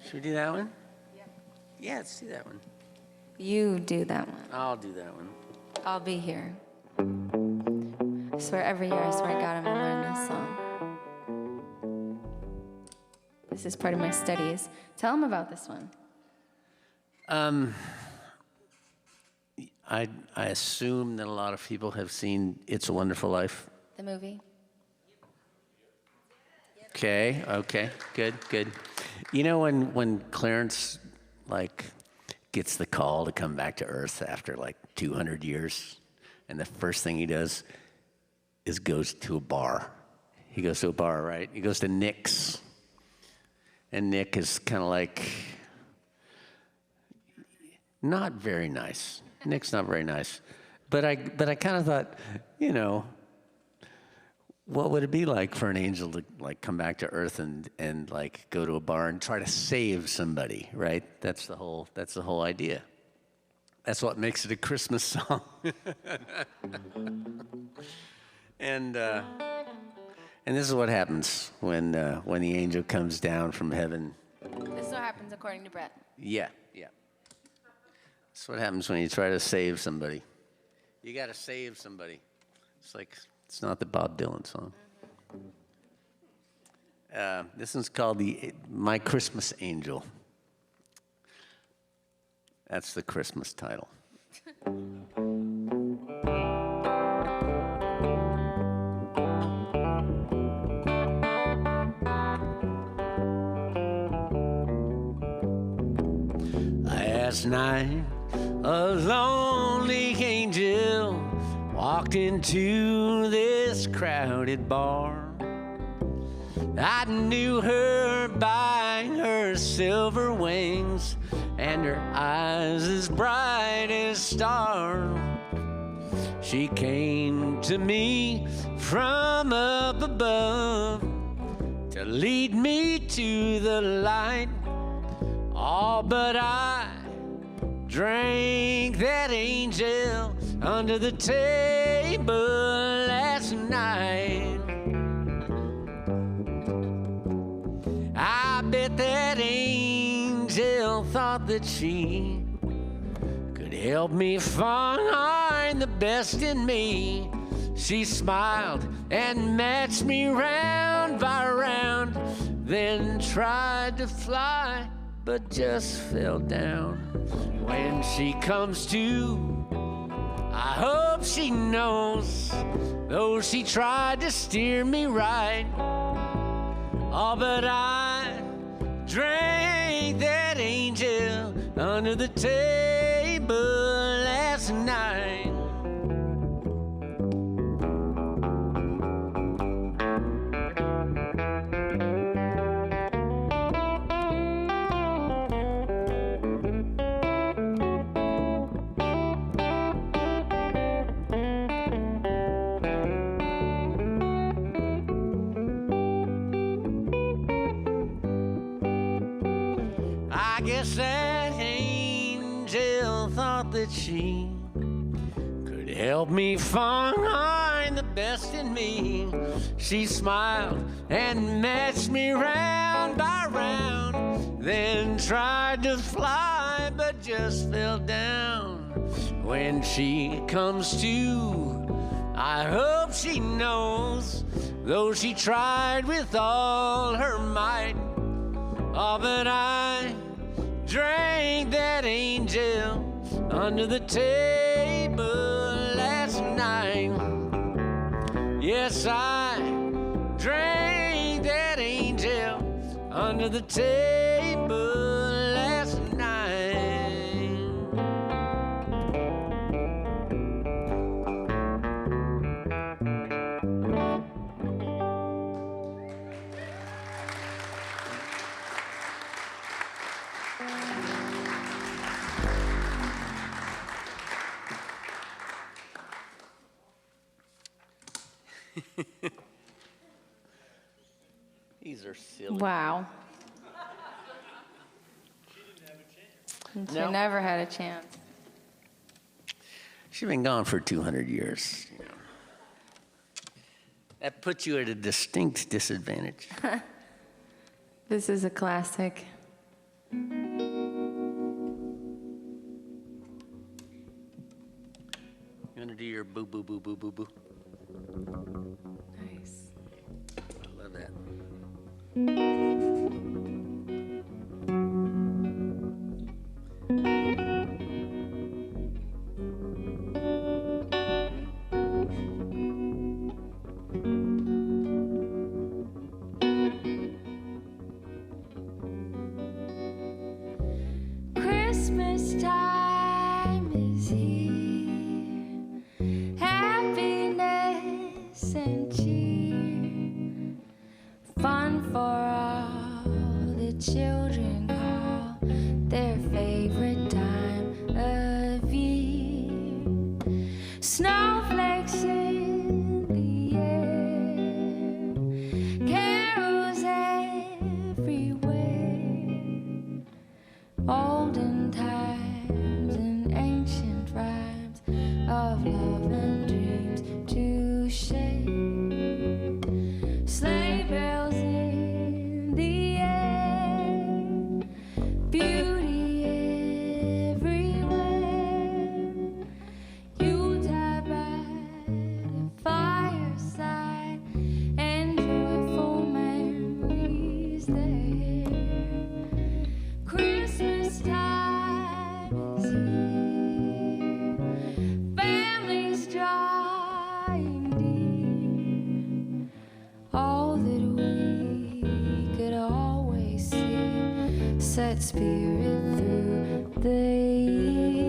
Should we do that one? Yeah, let's do that one. You do that one. I'll do that one. I'll be here. I swear every year, I swear to God, I'm gonna learn this song. This is part of my studies. Tell them about this one. I assume that a lot of people have seen It's a Wonderful Life. The movie. Okay, good. You know when Clarence, like, gets the call to come back to Earth after, like, 200 years, and the first thing he does is goes to a bar. He goes to a bar, right? He goes to Nick's. And Nick is kind of like, not very nice. Nick's not very nice. But I kind of thought, you know, what would it be like for an angel to, like, come back to Earth and like go to a bar and try to save somebody, right? That's the whole idea. That's what makes it a Christmas song. And this is what happens when the angel comes down from heaven. This is what happens according to Brett. Yeah. That's what happens when you try to save somebody. You got to save somebody. It's not the Bob Dylan song. This one's called My Christmas Angel. That's the Christmas title. Last night, a lonely angel walked into this crowded bar. I knew her by her silver wings and her eyes as bright as stars. She came to me from up above to lead me to the light. All but I drank that angel under the table last night. I bet that angel thought that she could help me find the best in me. She smiled and matched me round by round, then tried to fly but just fell down. When she comes to, I hope she knows, though she tried to steer me right. Oh, but I drank that angel under the table last night. I guess that angel thought that she could help me find the best in me. She smiled and matched me round by round, then tried to fly but just fell down. When she comes to, I hope she knows, though she tried with all her might. Oh, but I drank that angel under the table last night. Yes, I drank that angel under the table last night. These are silly. Wow. She No. never had a chance. She's been gone for 200 years. You know. That puts you at a distinct disadvantage. This is a classic. You want to do your boo boo boo boo boo boo? Nice. I love that. Christmas time is here, happiness and cheer, fun for all the children call their favorite time of year. Snowflakes in the air, carols everywhere, olden times and ancient rhymes of love and dreams to share. Sleigh bells in the air, beauty everywhere. Yuletide by the fireside and joyful memories there. Christmas time is here, families drawing near, all that we could always see, set spirit through the year.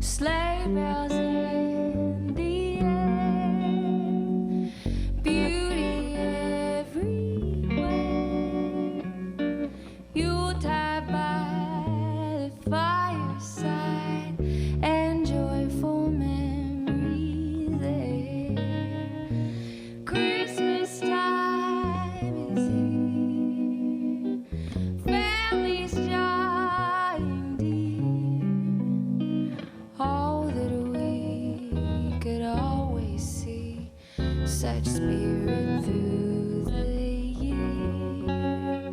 Sleigh bells in the air, beauty everywhere. Yuletide by the fireside and joyful memories there. Christmas time is here, families drawing dear, all that we could always see, such spirit through the year.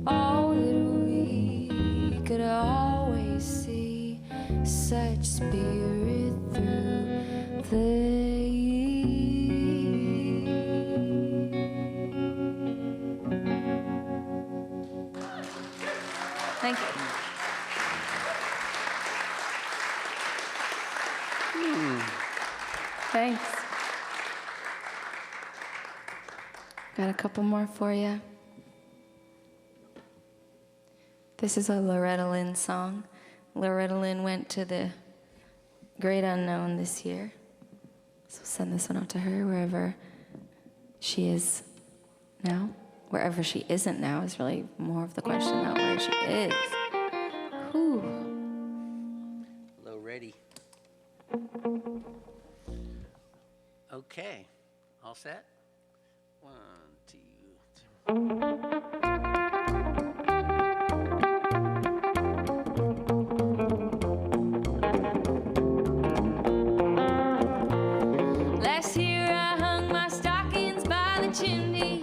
All that we could always see, such spirit through the year. Thank you. Thanks. Got a couple more for you. This is a Loretta Lynn song. Loretta Lynn went to the great unknown this year. So send this one out to her wherever she is now. Wherever she isn't now is really more of the question, not where she is. Whew. Low ready. Okay. All set? 1, 2, 3. Last year I hung my stockings by the chimney,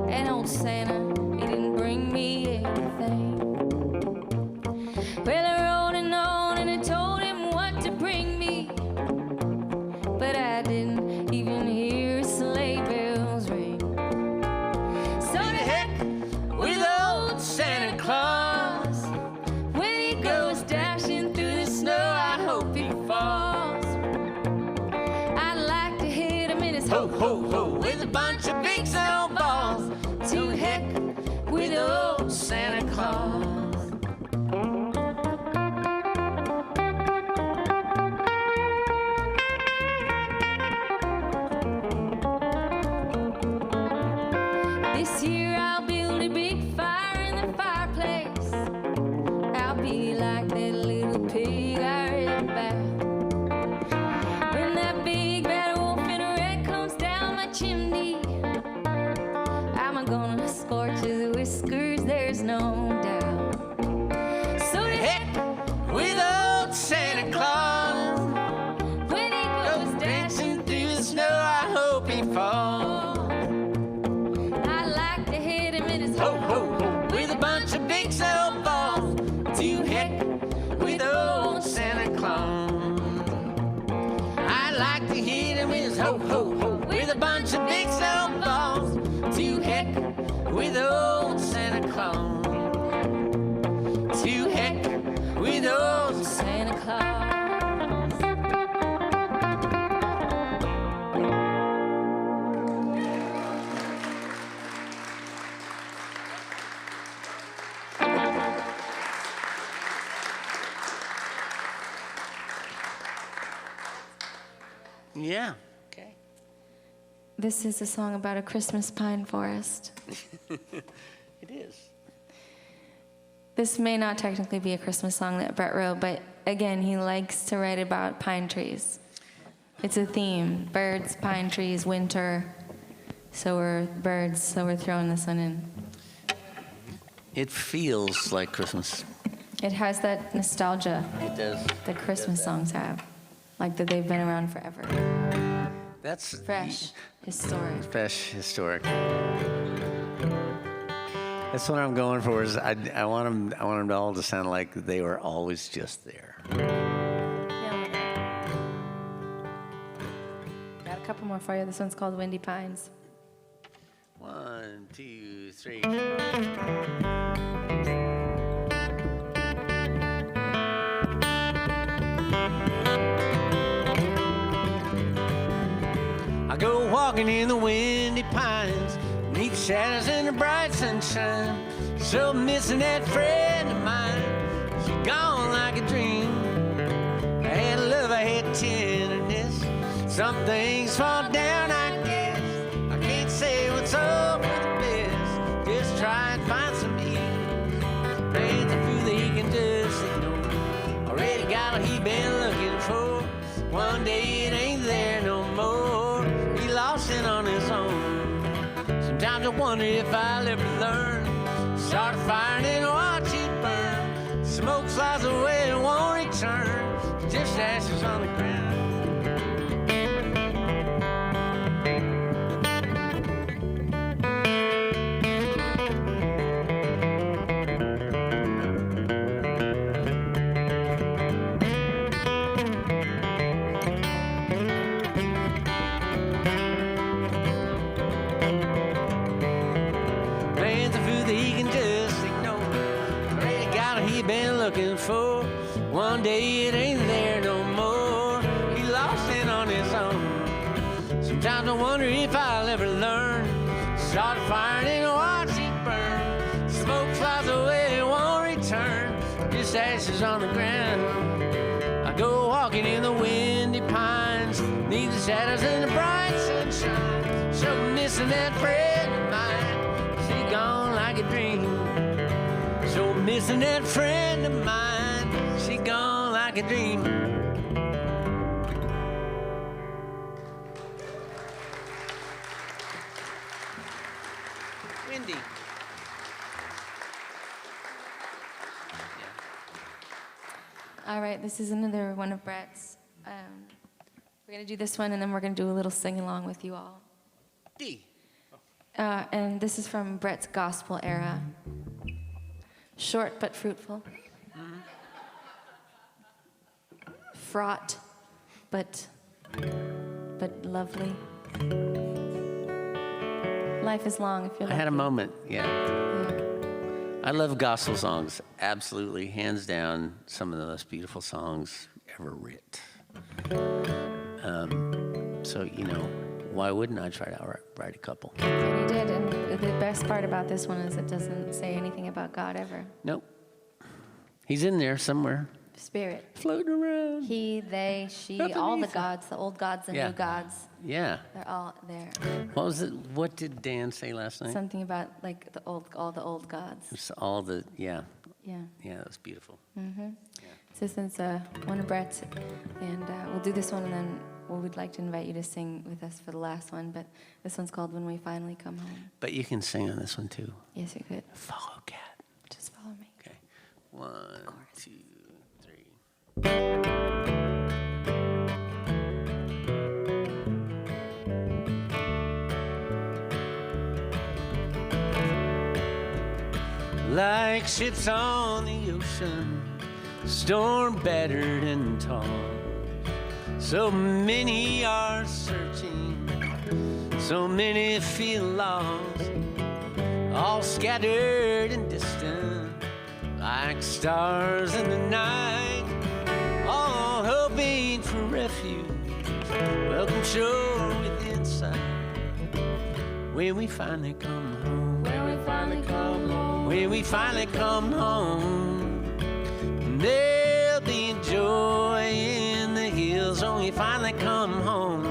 and old Santa, he didn't bring me anything. Well, I rode on and I told him what to bring me, but I didn't even hear sleigh bells ring. So to heck with old Santa Claus, when he goes dashing through the snow, I hope he falls. I'd like to hit him in his ho ho ho with a bunch of big snowballs. To heck with old Santa Claus. This year I'll build a big fire in the fireplace. I'll be like that little pig I read about. When that big bad wolf in red comes down my chimney, there's no doubt. So to heck With old Santa Claus, when he goes dashing through the snow, I hope he falls. I like to hit him in his Ho, ho, ho, with a bunch of big snowballs. To heck with old Santa Claus. I like to hit him with his ho, ho, ho, with a bunch of big snowballs. To heck with old Santa Claus. To heck with old Santa Claus. Yeah. Okay. This is a song about a Christmas pine forest. It is. This may not technically be a Christmas song that Brett wrote, but again, he likes to write about pine trees. It's a theme: birds, pine trees, winter. So we're birds, so we're throwing this one in. It feels like Christmas. It has that nostalgia It does. that Christmas songs have, like that they've been around forever. That's Fresh, historic. Fresh, historic. That's what I'm going for. Is I want them all to sound like they were always just there. Yeah. Got a couple more for you. This one's called Windy Pines. 1, 2, 3. I go walking in the windy pines, neath the shadows and the bright sunshine. So missing that friend of mine, she gone like a dream. I had love, I had tenderness. Some things fall down, I guess. I can't say what's over the best. Just try and find some ease. Praying through the he can just ignore. Already got what he been looking for. One day it ain't there no more. He lost it on his own. Sometimes I wonder if I'll ever learn. Start a fire and then watch it burn. Smoke flies away and won't return. Just ashes on the ground. Looking for one day it ain't there no more. He lost it on his own. Sometimes I wonder if I'll ever learn. Start a fire and watch it burn. Smoke flies away and won't return. Just ashes on the ground. I go walking in the windy pines, neath the shadows and the bright sunshine. So missing that friend of mine. She gone like a dream. So missing that friend of mine, she gone like a dream. Windy. All right, this is another one of Brett's. We're going to do this one, and then we're going to do a little sing-along with you all. D. And this is from Brett's gospel era. Short but fruitful. Fraught but lovely. Life is long if you're I had a lucky. moment, yeah. Yeah. I love gospel songs, absolutely, hands down, some of the most beautiful songs ever writ. So, why wouldn't I try to write a couple? And he did, and the best part about this one is it doesn't say anything about God ever. Nope. He's in there somewhere, Spirit. floating around. He, they, she, Underneath all the it. gods, the old gods and Yeah. new gods, Yeah. they're all there. What was it? What did Dan say last night? Something about like all the old gods. It's all the, yeah, Yeah. that was beautiful. So since one of Brett's, and we'll do this one, and then well, we'd like to invite you to sing with us for the last one, but this one's called When We Finally Come Home. But you can sing on this one too. Yes, you could. Follow Kat. Just follow me. Okay. 1, 2, 3. Like ships on the ocean, storm battered and tossed. So many are searching, so many feel lost, all scattered and distant, like stars in the night, all hoping for refuge. Welcome shore within sight. When we finally come home, when we finally come home, when we finally come home, there'll be joy in the hills when we finally come home.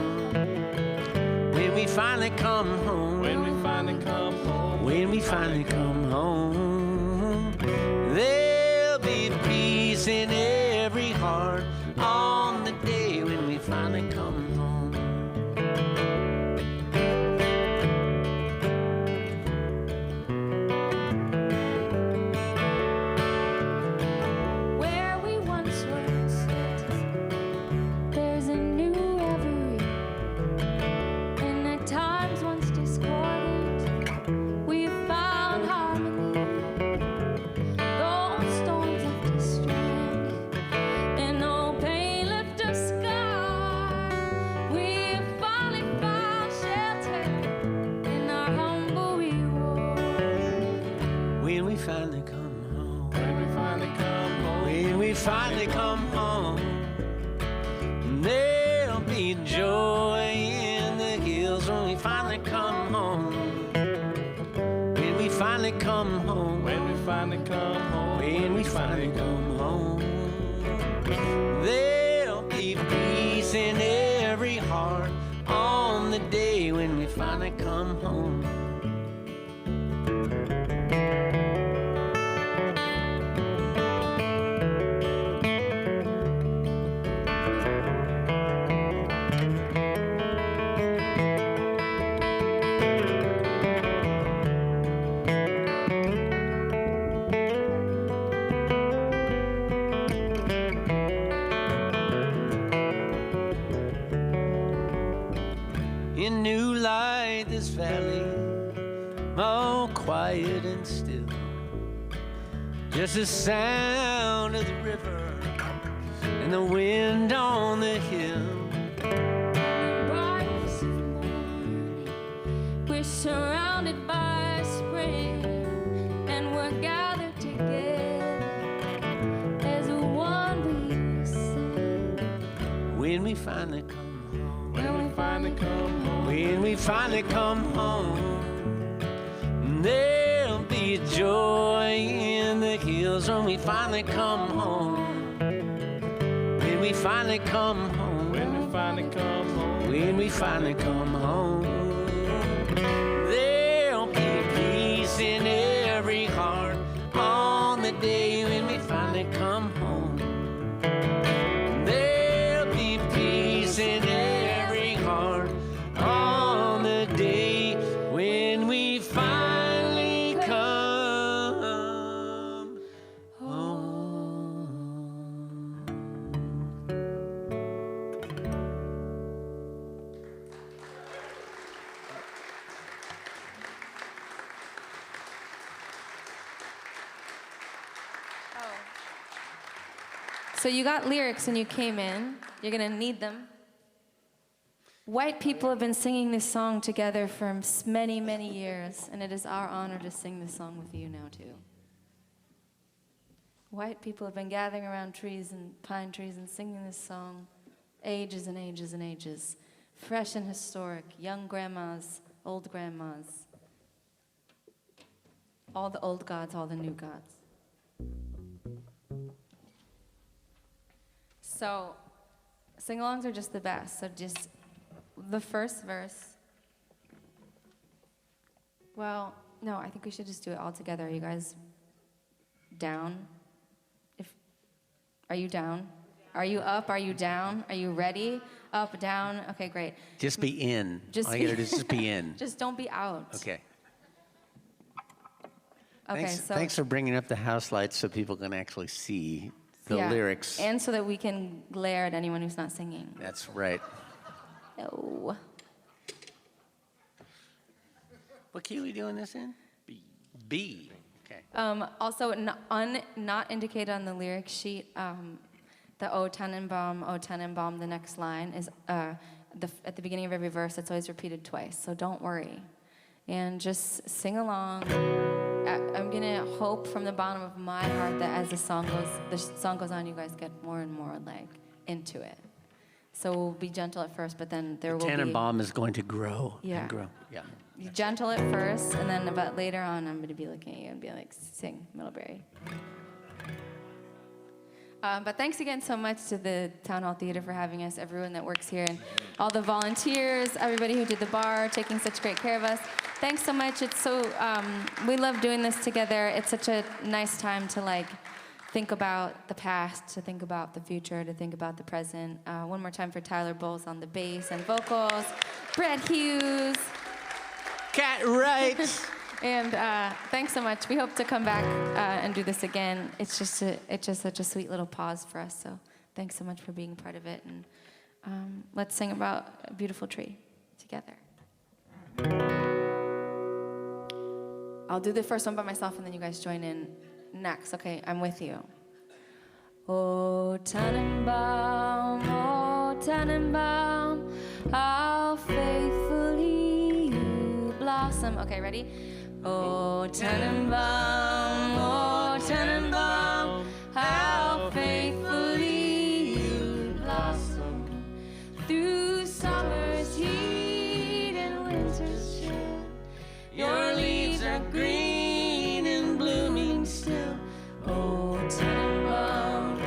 When we finally come home, when we finally come home, when we finally come home, there'll be peace in every heart on the day when we finally come home. Finally come home, there'll be joy in the hills when we finally come home. When we finally come home, when we finally come home, when we finally come home, there'll be peace in every heart on the day when we finally come home. In new light, this valley, all quiet and still, just the sound of the river and the wind on the hill. Brightness of morning, we're surrounded by spring, and we're gathered together as one we sing. When we finally come home, When we finally come home, when we finally come home, there'll be joy in the hills when we finally come home. When we finally come home, when we finally come home, when we finally come home, there'll be peace in every heart on the day when we finally come home. There'll be peace in every heart on the day when we finally come home. So you got lyrics when you came in. You're gonna need them. White people have been singing this song together for many, many years, and it is our honor to sing this song with you now too. White people have been gathering around trees and pine trees and singing this song ages and ages and ages. Fresh and historic, young grandmas, old grandmas. All the old gods, all the new gods. So, sing-alongs are just the best. So just the first verse. Well, no, I think we should just do it all together. Are you guys down? Are you down? Are you up? Are you down? Are you ready? Up, down. Okay, great. Just be in. Just All you gotta do is just be in. Just don't be out. Okay. Okay, Thanks for bringing up the house lights so people can actually see the yeah. lyrics. And so that we can glare at anyone who's not singing. That's right. No. What key are we doing this in? B. B. Okay. Also, not indicated on the lyric sheet, the O Tenenbaum, the next line is at the beginning of every verse. It's always repeated twice, so don't worry. And just sing along. I'm gonna hope from the bottom of my heart that as the song goes on, you guys get more and more like into it. So we'll be gentle at first, but then there will be. Tannenbaum is going to grow and grow. Yeah. You gentle at first, and then but later on, I'm gonna be looking at you and be like, sing Middlebury. But thanks again so much to the Town Hall Theater for having us, everyone that works here, and all the volunteers, everybody who did the bar, taking such great care of us. Thanks so much. It's so, we love doing this together. It's such a nice time to like think about the past, to think about the future, to think about the present. One more time for Tyler Bolles on the bass and vocals, Brett Hughes. Kat Wright. And thanks so much. We hope to come back and do this again. It's just such a sweet little pause for us. So thanks so much for being part of it. And let's sing about a beautiful tree together. I'll do the first one by myself, and then you guys join in next. Okay, I'm with you. Oh, Tannenbaum, how faithfully you blossom. Okay, ready? Oh, Tannenbaum, how faithfully you blossom through summer's heat and winter's chill. Your leaves are green and blooming still. Oh, Tannenbaum,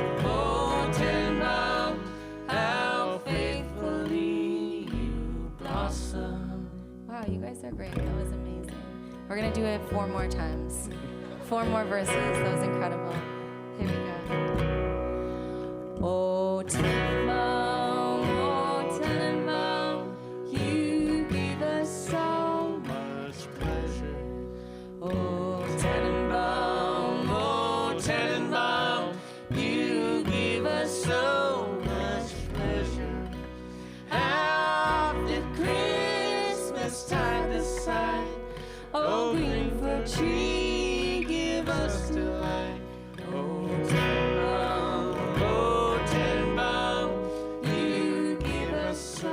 how faithfully you blossom. Wow, you guys are great. That was amazing. We're gonna do it 4 more times. 4 more verses. That was incredible. Here we go. Oh, Tannenbaum, you give us so much pleasure. Oh, Tannenbaum, you give us so much pleasure. How did Christmas tide the side? Oh, green fir tree, give us delight. Oh, Tannenbaum, you give us so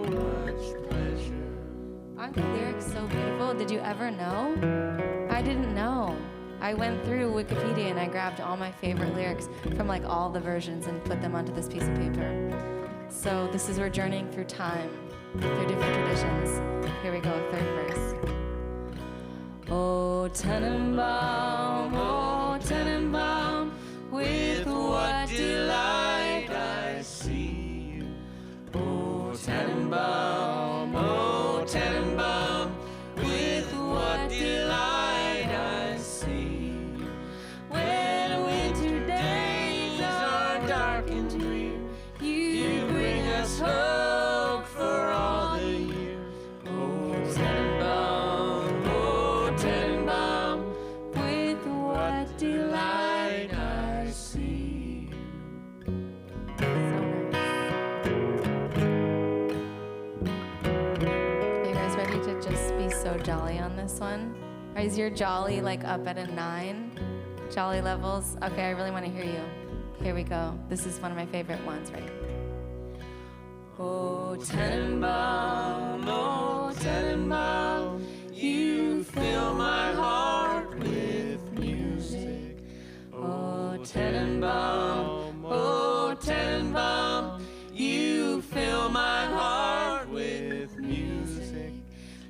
much pleasure. Aren't the lyrics so beautiful? Did you ever know? I didn't know. I went through Wikipedia and I grabbed all my favorite lyrics from like all the versions and put them onto this piece of paper. So this is, we're journeying through time, through different traditions. Here we go, 3rd verse. Oh, Tannenbaum, with what delight I see you. Oh, Tannenbaum, with what delight I see you. When winter days are dark and drear, you bring us hope for all the year. Oh, Tannenbaum, with what delight I see. So nice. Are you guys ready to just be so jolly on this one? Is your jolly like up at a 9? Jolly levels? Okay, I really want to hear you. Here we go. This is one of my favorite ones, right? Oh, Tannenbaum, you fill my heart with music. Oh, Tannenbaum, you fill my heart with music.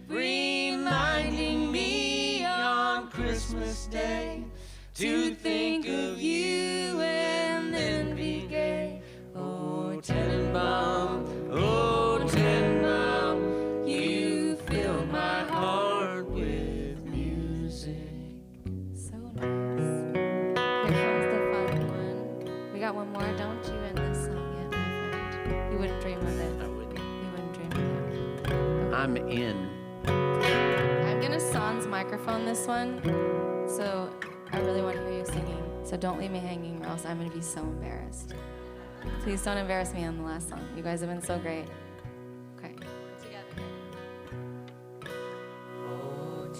Reminding me on Christmas Day to think of you and then be gay. Oh, Tannenbaum, you fill my heart with music. So nice. Here comes the fun one. We got one more. Don't you end this song yet, my friend. You wouldn't dream of it. microphone this one, so I really want to hear you singing. So don't leave me hanging, or else I'm going to be so embarrassed. Please don't embarrass me on the last song. You guys have been so great. Okay. Together.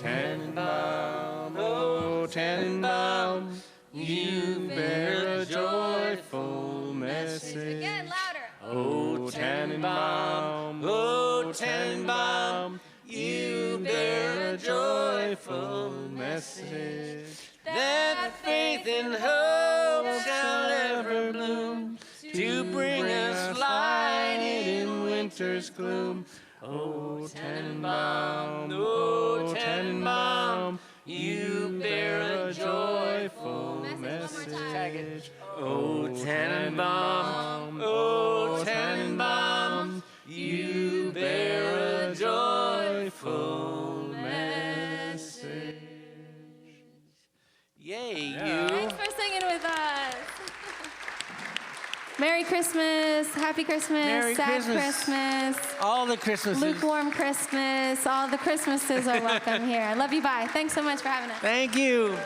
Tannenbaum, oh Tannenbaum, you bear a joyful message. Again, louder. Oh Tannenbaum, oh Tannenbaum, you bear a joyful message. That faith and hope shall ever bloom to bring us light in winter's gloom. Oh Tannenbaum, oh Tannenbaum, you bear a joyful message. Oh Tannenbaum, oh Tannenbaum, you bear a joyful message. Yay, you. Thanks for singing with us. Merry Christmas, Happy Christmas, Merry Sad Christmas. Christmas, All the Christmases. lukewarm Christmas. All the Christmases are welcome here. I love you. Bye. Thanks so much for having us. Thank you.